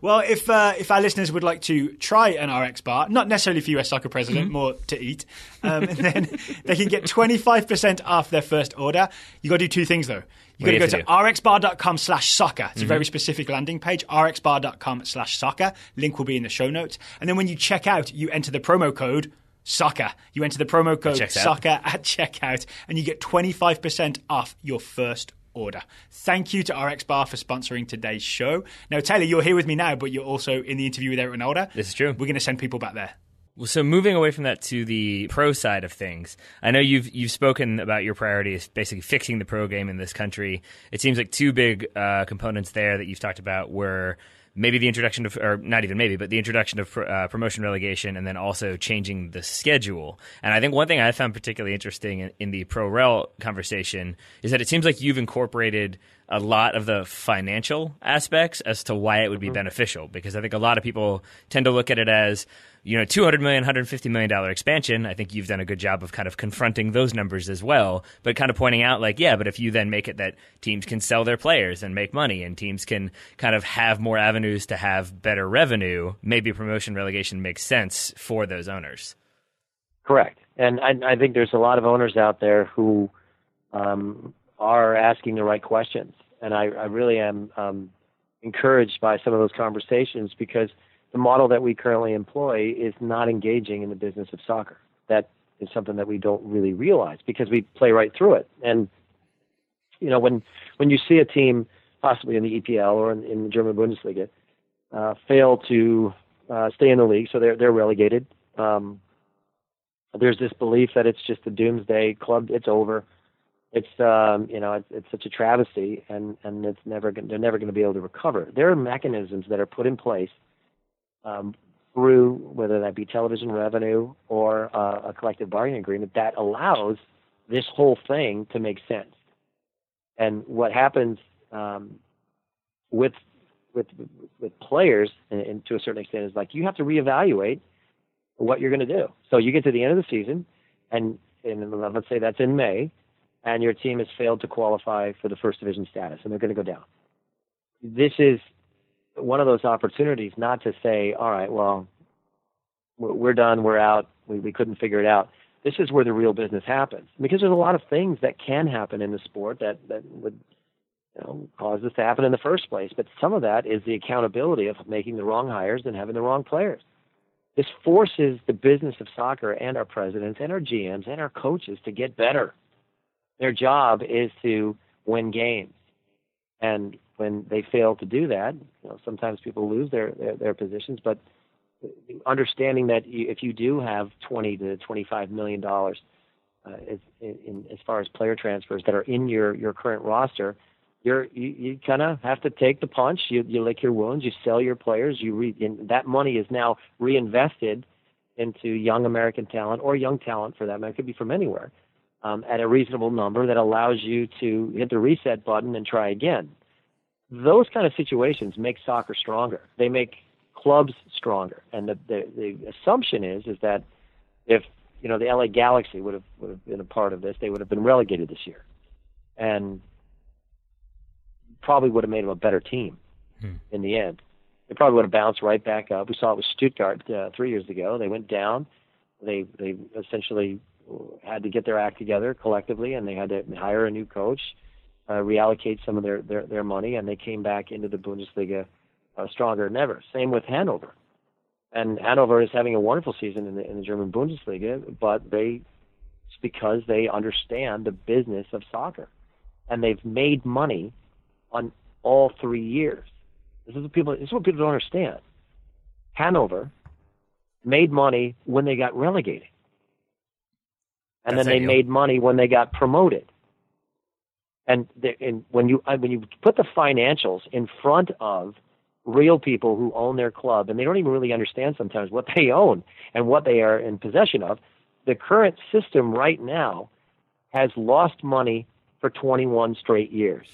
Well, if our listeners would like to try an RX Bar, not necessarily for US Soccer President, more to eat, and then they can get 25% off their first order. You got to do two things though. You got to go to rxbar.com/soccer. It's a very specific landing page, rxbar.com/soccer. Link will be in the show notes. And then when you check out, you enter the promo code soccer. You enter the promo code soccer at checkout, and you get 25% off your first order. Thank you to RX Bar for sponsoring today's show. Now, Taylor, you're here with me now, but you're also in the interview with Eric Wynalda. This is true. We're going to send people back there. Well, so moving away from that to the pro side of things, I know you've spoken about your priorities, basically fixing the pro game in this country. It seems like two big components there that you've talked about were maybe the introduction of, or not even maybe, but the introduction of promotion relegation, and then also changing the schedule. And I think one thing I found particularly interesting in the pro-rel conversation is that it seems like you've incorporated a lot of the financial aspects as to why it would be beneficial, because I think a lot of people tend to look at it as, $200 million, $150 million expansion. I think you've done a good job of kind of confronting those numbers as well, but kind of pointing out but if you then make it that teams can sell their players and make money and teams can kind of have more avenues to have better revenue, maybe promotion relegation makes sense for those owners. Correct. And I think there's a lot of owners out there who are asking the right questions. And I really am encouraged by some of those conversations because the model that we currently employ is not engaging in the business of soccer. That is something that we don't really realize because we play right through it. And, when you see a team, possibly in the EPL or in the German Bundesliga, fail to stay in the league, so they're relegated, There's this belief that it's just a doomsday club. It's over. It's it's such a travesty, and they're never going to be able to recover. There are mechanisms that are put in place through whether that be television revenue or a collective bargaining agreement that allows this whole thing to make sense. And what happens with players, and to a certain extent, is like you have to reevaluate what you're going to do. So you get to the end of the season, and let's say that's in May, and your team has failed to qualify for the first division status, and they're going to go down. This is one of those opportunities not to say, all right, well, we're done, we're out, we couldn't figure it out. This is where the real business happens, because there's a lot of things that can happen in the sport that would cause this to happen in the first place. But some of that is the accountability of making the wrong hires and having the wrong players. This forces the business of soccer and our presidents and our GMs and our coaches to get better. Their job is to win games. And when they fail to do that, sometimes people lose their positions. But understanding that if you do have $20 to $25 million as far as player transfers that are in your current roster, you kind of have to take the punch. You lick your wounds. You sell your players. And that money is now reinvested into young American talent or young talent for that matter. It could be from anywhere at a reasonable number that allows you to hit the reset button and try again. Those kind of situations make soccer stronger. They make clubs stronger. And the assumption is that if the LA Galaxy would have been a part of this, they would have been relegated this year, and probably would have made them a better team in the end. They probably would have bounced right back up. We saw it with Stuttgart 3 years ago. They went down. They essentially had to get their act together collectively, and they had to hire a new coach, reallocate some of their money, and they came back into the Bundesliga stronger than ever. Same with Hanover. And Hanover is having a wonderful season in the German Bundesliga, but it's because they understand the business of soccer. And they've made money on all 3 years. This is what people don't understand. Hanover made money when they got relegated. And then they made money when they got promoted. And when you put the financials in front of real people who own their club, and they don't even really understand sometimes what they own and what they are in possession of, the current system right now has lost money for 21 straight years.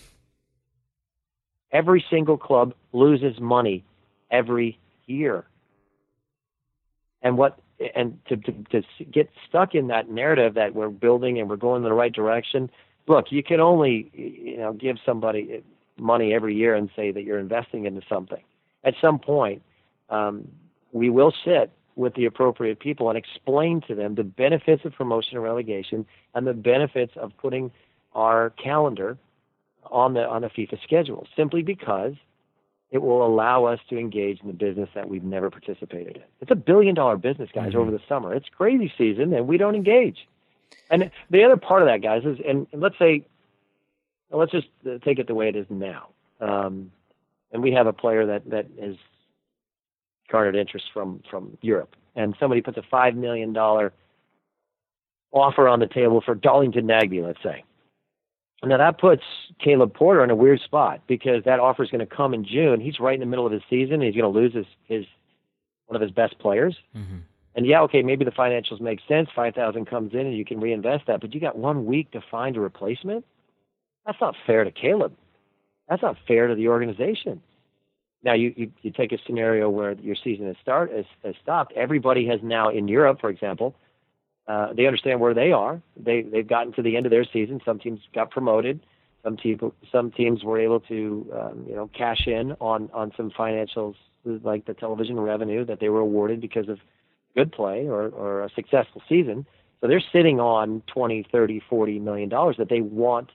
Every single club loses money every year. And to get stuck in that narrative that we're building and we're going in the right direction, look, you can only give somebody money every year and say that you're investing into something. At some point, we will sit with the appropriate people and explain to them the benefits of promotion and relegation and the benefits of putting our calendar on the FIFA schedule, simply because it will allow us to engage in the business that we've never participated in. It's $1 billion business, guys, over the summer. It's crazy season, and we don't engage. And the other part of that, guys, is, and let's just take it the way it is now. And we have a player that has garnered interest from Europe, and somebody puts a $5 million offer on the table for Darlington Nagbe, let's say. Now, that puts Caleb Porter in a weird spot, because that offer is going to come in June. He's right in the middle of his season, and he's going to lose his one of his best players. Mm-hmm. And okay, maybe the financials make sense. $5,000 comes in, and you can reinvest that. But you got 1 week to find a replacement. That's not fair to Caleb. That's not fair to the organization. Now, you take a scenario where your season has stopped. Everybody has now, in Europe, for example, they understand where they are. They've gotten to the end of their season. Some teams got promoted. Some teams were able to cash in on some financials, like the television revenue that they were awarded because of good play or a successful season. So they're sitting on $20, $30, $40 million that they want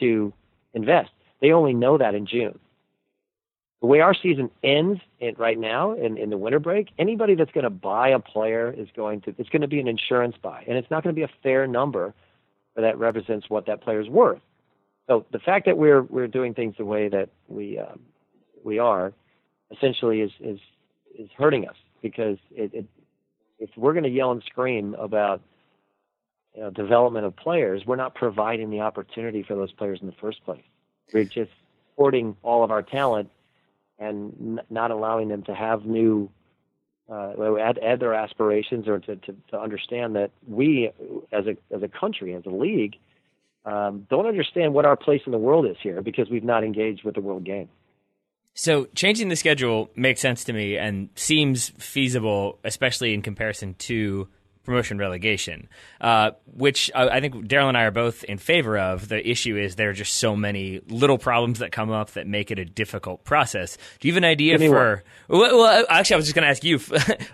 to invest. They only know that in June. The way our season ends right now in the winter break, anybody that's going to buy a player it's going to be an insurance buy, and it's not going to be a fair number that represents what that player's worth. So the fact that we're doing things the way that we are essentially is hurting us, because if we're going to yell and scream about development of players, we're not providing the opportunity for those players in the first place. We're just hoarding all of our talent and not allowing them to have new, add their aspirations, or to understand that we, as a country, as a league, don't understand what our place in the world is here because we've not engaged with the world game. So changing the schedule makes sense to me and seems feasible, especially in comparison to promotion relegation, which I think Daryl and I are both in favor of. The issue is there are just so many little problems that come up that make it a difficult process. Do you have an idea for? Well, actually, I was just going to ask you.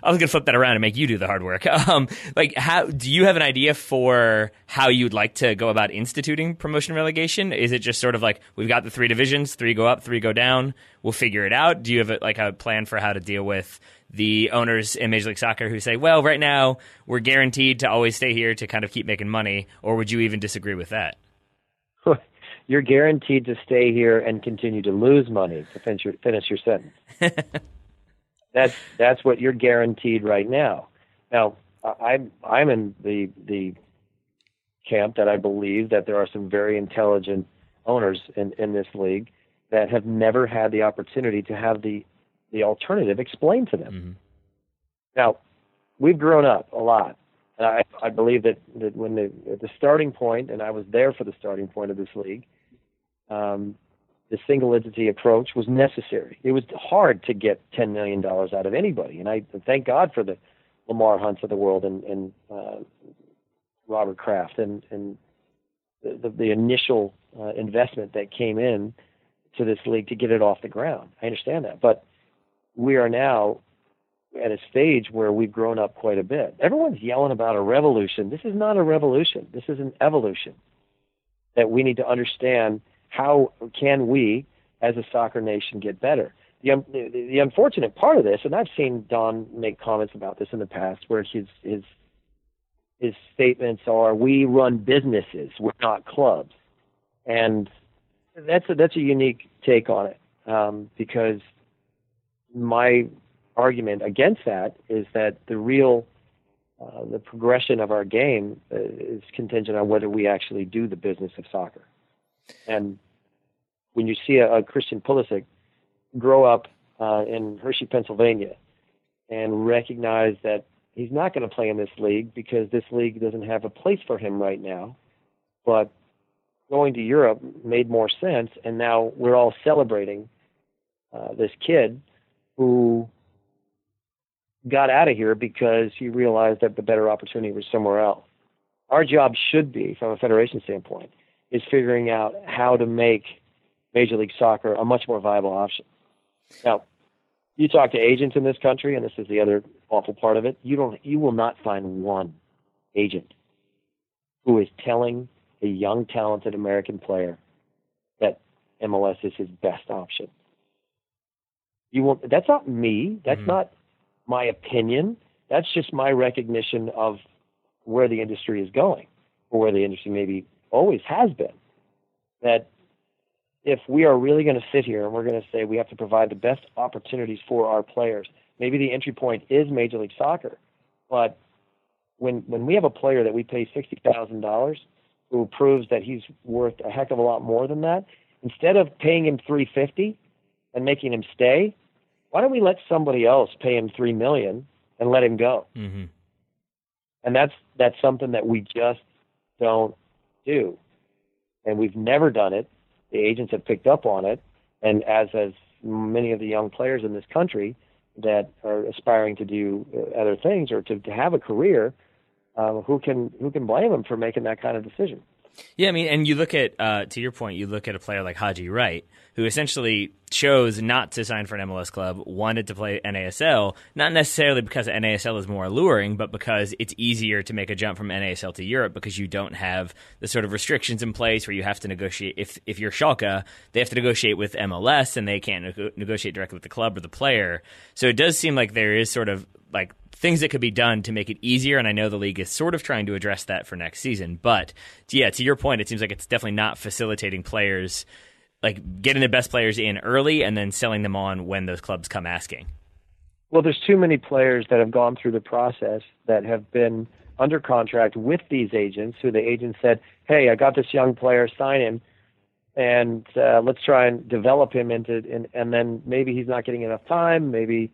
I was going to flip that around and make you do the hard work. How do you have an idea for how you'd like to go about instituting promotion relegation? Is it just sort of like we've got the 3 divisions, 3 go up, 3 go down? We'll figure it out. Do you have a plan for how to deal with the owners in Major League Soccer who say, well, right now we're guaranteed to always stay here to kind of keep making money, or would you even disagree with that? You're guaranteed to stay here and continue to lose money to finish your sentence. That's what you're guaranteed right now. Now, I'm in the camp that I believe that there are some very intelligent owners in this league that have never had the opportunity to have the alternative explained to them. Mm-hmm. Now, we've grown up a lot. And I believe that when at the starting point, and I was there for the starting point of this league, the single entity approach was necessary. It was hard to get $10 million out of anybody. And I thank God for the Lamar Hunts of the world and Robert Kraft and the initial investment that came in to this league to get it off the ground. I understand that. But we are now at a stage where we've grown up quite a bit. Everyone's yelling about a revolution. This is not a revolution. This is an evolution that we need to understand. How can we, as a soccer nation, get better? The unfortunate part of this, and I've seen Don make comments about this in the past, where his statements are, "We run businesses, we're not clubs," and that's a unique take on it, because my argument against that is that the progression of our game is contingent on whether we actually do the business of soccer. And when you see a Christian Pulisic grow up in Hershey, Pennsylvania, and recognize that he's not going to play in this league because this league doesn't have a place for him right now, but going to Europe made more sense, and now we're all celebrating this kid who got out of here because he realized that the better opportunity was somewhere else. Our job should be, from a federation standpoint, is figuring out how to make Major League Soccer a much more viable option. Now, you talk to agents in this country, and this is the other awful part of it, you will not find one agent who is telling a young, talented American player that MLS is his best option. That's not me. That's not my opinion. That's just my recognition of where the industry is going, or where the industry maybe always has been. That if we are really going to sit here and we're going to say we have to provide the best opportunities for our players, maybe the entry point is Major League Soccer, but when we have a player that we pay $60,000 who proves that he's worth a heck of a lot more than that, instead of paying him $350 and making him stay, why don't we let somebody else pay him $3 million and let him go? Mm-hmm. And that's something that we just don't do. And we've never done it. The agents have picked up on it. And as many of the young players in this country that are aspiring to do other things or to have a career, who can blame them for making that kind of decision? Yeah, I mean, and you look at, to your point, you look at a player like Haji Wright, who essentially chose not to sign for an MLS club, wanted to play NASL, not necessarily because NASL is more alluring, but because it's easier to make a jump from NASL to Europe because you don't have the sort of restrictions in place where you have to negotiate. If you're Schalke, they have to negotiate with MLS and they can't negotiate directly with the club or the player. So it does seem like there is sort of like things that could be done to make it easier, and I know the league is sort of trying to address that for next season. But, yeah, to your point, it seems like it's definitely not facilitating players, like getting the best players in early and then selling them on when those clubs come asking. Well, there's too many players that have gone through the process that have been under contract with these agents, who the agent said, "Hey, I got this young player, sign him, and let's try and develop him into." And then maybe he's not getting enough time. Maybe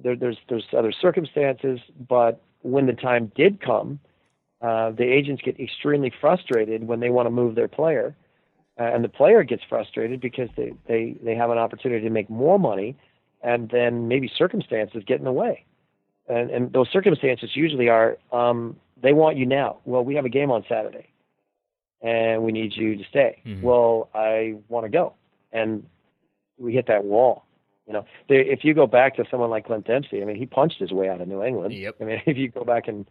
there's other circumstances. But when the time did come, the agents get extremely frustrated when they want to move their player, and the player gets frustrated because they have an opportunity to make more money, and then maybe circumstances get in the way. And those circumstances usually are, they want you now. Well, we have a game on Saturday, and we need you to stay. Mm-hmm. Well, I want to go. And we hit that wall. If you go back to someone like Clint Dempsey, I mean, he punched his way out of New England. Yep. I mean, if you go back and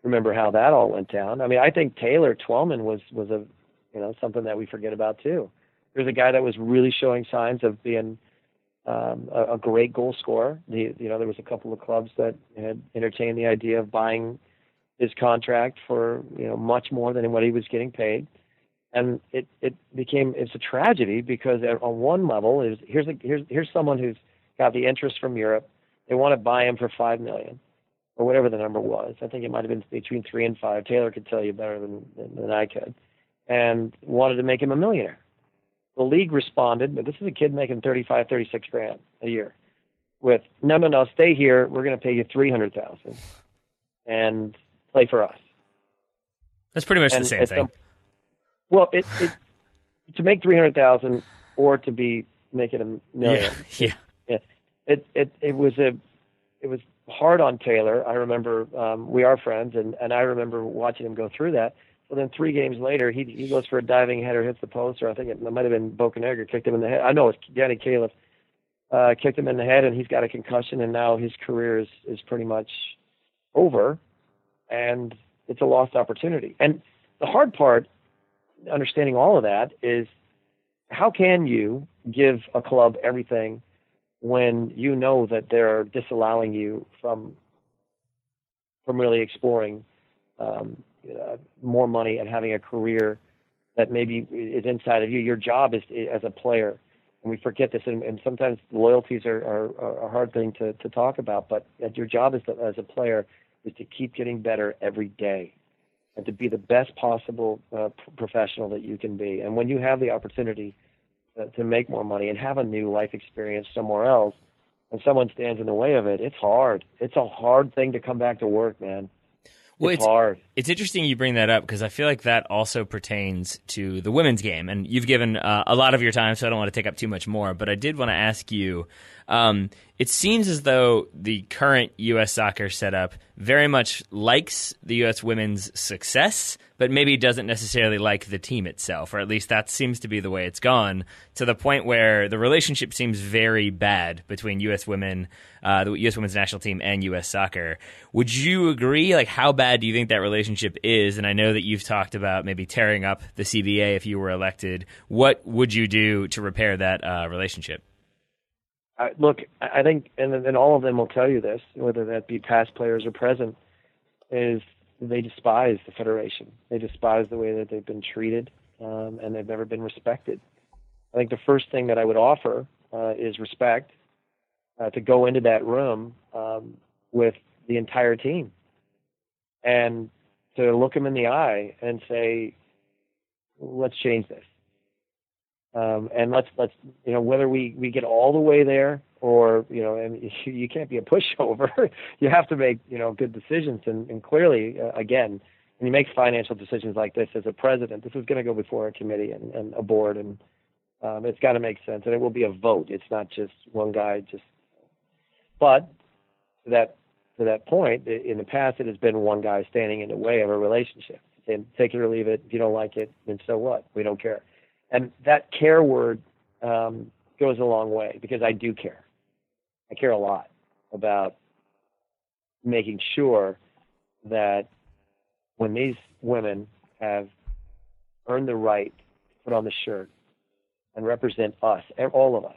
remember how that all went down. I mean, I think Taylor Twellman was a, something that we forget about too. There's a guy that was really showing signs of being a great goal scorer. There was a couple of clubs that had entertained the idea of buying his contract for much more than what he was getting paid, and it's a tragedy because on one level here's someone who's got the interest from Europe. They want to buy him for $5 million or whatever the number was. I think it might have been between 3 and 5. Taylor could tell you better than I could, and wanted to make him a millionaire. The league responded, but this is a kid making $35, $36 grand a year, with no, stay here. We're going to pay you $300,000 and play for us. That's pretty much the same thing. Well, to make $300,000 or to be making $1 million. Yeah. It was hard on Taylor. I remember we are friends, and I remember watching him go through that. Well, then 3 games later, he goes for a diving header, hits the post, or I think it might have been Bocanegra kicked him in the head. I know it's Danny Califf kicked him in the head, and he's got a concussion, and now his career is pretty much over, and it's a lost opportunity. And the hard part, understanding all of that, is how can you give a club everything when you know that they're disallowing you from really exploring more money and having a career that maybe is inside of you. Your job is as a player, and we forget this, and sometimes loyalties are a hard thing to talk about, but your job as a player is to keep getting better every day and to be the best possible professional that you can be. And when you have the opportunity to make more money and have a new life experience somewhere else, and someone stands in the way of it, it's hard. It's a hard thing to come back to work, man. Well, it's hard. It's interesting you bring that up because I feel like that also pertains to the women's game. And you've given a lot of your time, so I don't want to take up too much more. But I did want to ask you, it seems as though the current U.S. soccer setup very much likes the U.S. women's success, but maybe doesn't necessarily like the team itself, or at least that seems to be the way it's gone, to the point where the relationship seems very bad between U.S. women, the U.S. women's national team, and U.S. soccer. Would you agree? Like, how bad do you think that relationship is? And I know that you've talked about maybe tearing up the CBA if you were elected. What would you do to repair that relationship? Look, I think, and all of them will tell you this, whether that be past players or present, is they despise the Federation. They despise the way that they've been treated, and they've never been respected. I think the first thing that I would offer is respect, to go into that room with the entire team and to look them in the eye and say, let's change this. And let's whether we get all the way there or, and you can't be a pushover. You have to make, good decisions. And clearly, again, when you make financial decisions like this as a president, this is going to go before a committee and a board, and it's got to make sense. And it will be a vote. It's not just one guy. But to that point, in the past, it has been one guy standing in the way of a relationship. And take it or leave it. If you don't like it, then so what? We don't care. And that care word goes a long way, because I do care. I care a lot about making sure that when these women have earned the right to put on the shirt and represent us, all of us,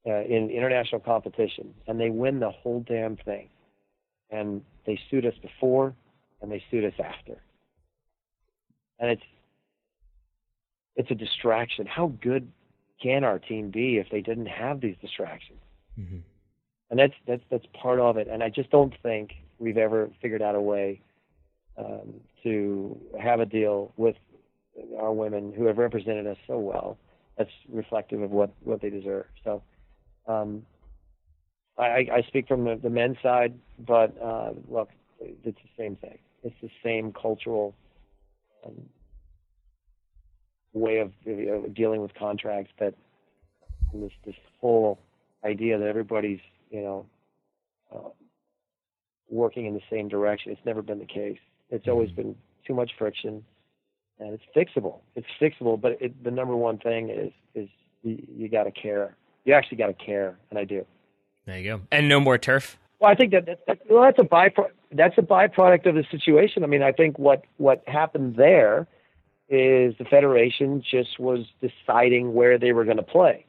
in international competition, and they win the whole damn thing, and they suit us before and they suit us after. And it's a distraction. How good can our team be if they didn't have these distractions? Mm-hmm. and that's part of it. And I just don't think we've ever figured out a way to have a deal with our women who have represented us so well that's reflective of what they deserve. So I speak from the men's side, but look, it's the same thing. It's the same cultural way of dealing with contracts, that this whole idea that everybody's working in the same direction. It's never been the case. It's always been too much friction, and it's fixable. It's fixable, but the number one thing is you got to care. You actually got to care, and I do. There you go. And no more turf. Well, I think that's a byproduct. That's a byproduct of the situation. I mean, I think what happened there is the Federation just was deciding where they were going to play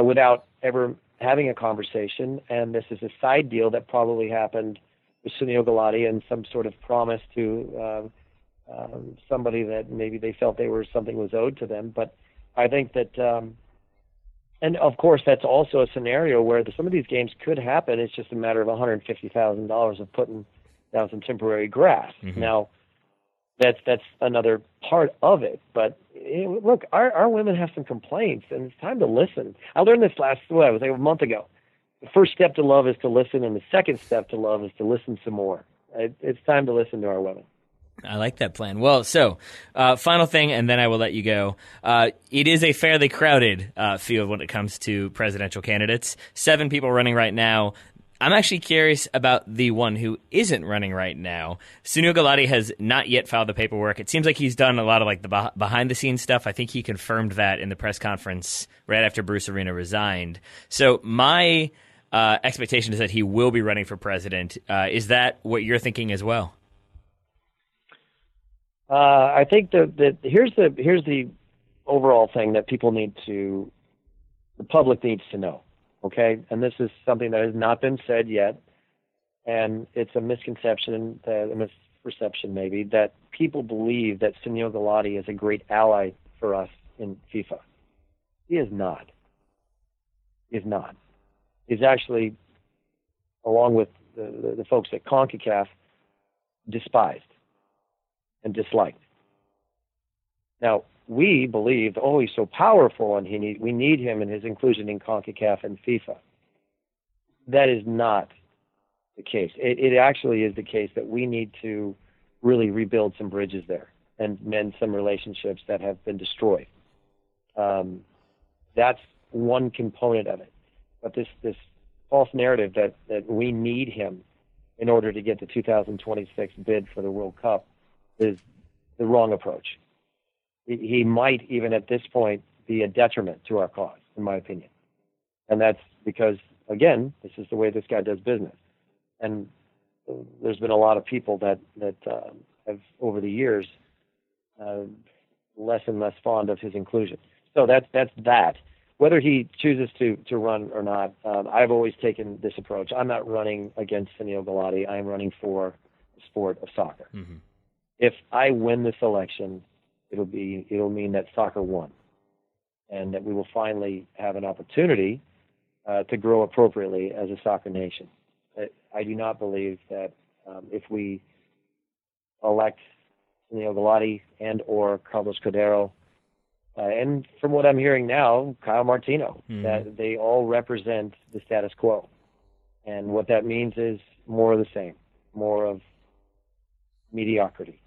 without ever having a conversation. And this is a side deal that probably happened with Sunil Gulati and some sort of promise to somebody that maybe they felt something was owed to them. But I think that, and of course, that's also a scenario where some of these games could happen. It's just a matter of $150,000 of putting down some temporary grass. Mm-hmm. Now, that's another part of it. But look, our women have some complaints, and it's time to listen. I learned this a month ago. The first step to love is to listen, and the second step to love is to listen some more. It's time to listen to our women. I like that plan. Well, so final thing, and then I will let you go. It is a fairly crowded field when it comes to presidential candidates. 7 people running right now. I'm actually curious about the one who isn't running right now. Sunil Gulati has not yet filed the paperwork. It seems like he's done a lot of the behind-the-scenes stuff. I think he confirmed that in the press conference right after Bruce Arena resigned. So my expectation is that he will be running for president. Is that what you're thinking as well? I think that here's the overall thing that the public needs to know. Okay, and this is something that has not been said yet, and it's a misconception, a misperception maybe, that people believe that Sunil Gulati is a great ally for us in FIFA. He is not. He is not. He's actually, along with the folks at CONCACAF, despised and disliked. Now, we believe, he's so powerful and we need him and his inclusion in CONCACAF and FIFA. That is not the case. It actually is the case that we need to really rebuild some bridges there and mend some relationships that have been destroyed. That's one component of it. But this false narrative that we need him in order to get the 2026 bid for the World Cup is the wrong approach. He might, even at this point, be a detriment to our cause, in my opinion. And that's because, again, this is the way this guy does business. And there's been a lot of people that have, over the years, less and less fond of his inclusion. So that's that. Whether he chooses to run or not, I've always taken this approach. I'm not running against Sunil Gulati. I'm running for the sport of soccer. Mm-hmm. If I win this election, it'll mean that soccer won, and that we will finally have an opportunity to grow appropriately as a soccer nation. I do not believe that if we elect Sunil Gulati and or Carlos Cordero, and from what I'm hearing now, Kyle Martino, that they all represent the status quo. And what that means is more of the same, more of mediocrity,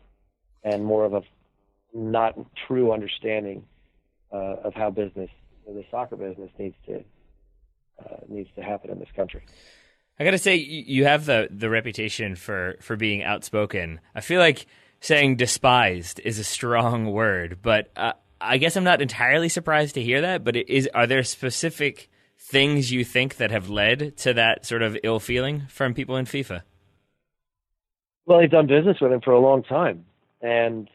and more of a not true understanding of how the soccer business needs to happen in this country. I got to say, you have the reputation for being outspoken. I feel like saying despised is a strong word, but I guess I'm not entirely surprised to hear that. But are there specific things you think that have led to that sort of ill feeling from people in FIFA? Well, they've done business with him for a long time, and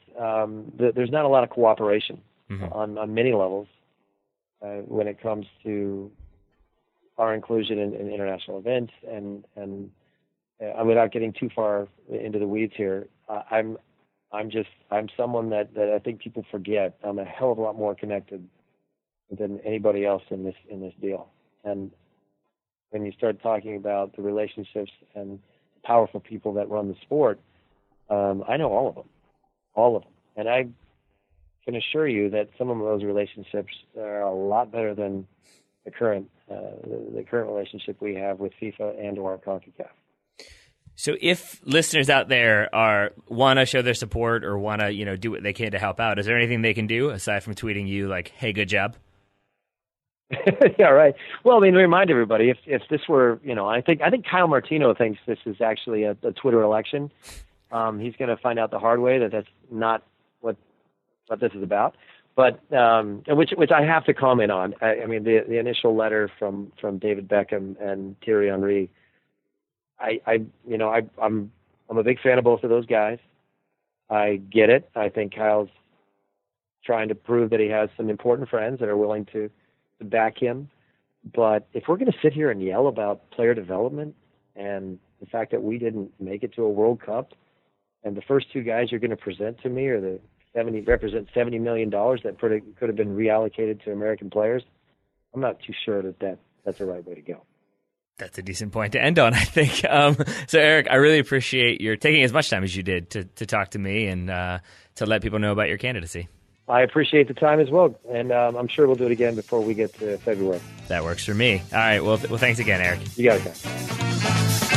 there's not a lot of cooperation on many levels when it comes to our inclusion in international events. And without getting too far into the weeds here, I'm someone that I think people forget. I'm a hell of a lot more connected than anybody else in this deal. And when you start talking about the relationships and powerful people that run the sport, I know all of them. And I can assure you that some of those relationships are a lot better than the current relationship we have with FIFA and/or CONCACAF. So if listeners out there want to show their support or want to, do what they can to help out, is there anything they can do aside from tweeting you like, "Hey, good job"? Yeah, right. Well, I mean, remind everybody if this were, I think Kyle Martino thinks this is actually a Twitter election. He's going to find out the hard way that that's not what this is about. But which I have to comment on. I mean, the initial letter from David Beckham and Thierry Henry. I'm a big fan of both of those guys. I get it. I think Kyle's trying to prove that he has some important friends that are willing to back him. But if we're going to sit here and yell about player development and the fact that we didn't make it to a World Cup, and the first two guys you're going to present to me are represent $70 million that could have been reallocated to American players, I'm not too sure that's the right way to go. That's a decent point to end on, I think. So, Eric, I really appreciate your taking as much time as you did to talk to me and to let people know about your candidacy. I appreciate the time as well, and I'm sure we'll do it again before we get to February. That works for me. All right, well, thanks again, Eric. You got it, guys.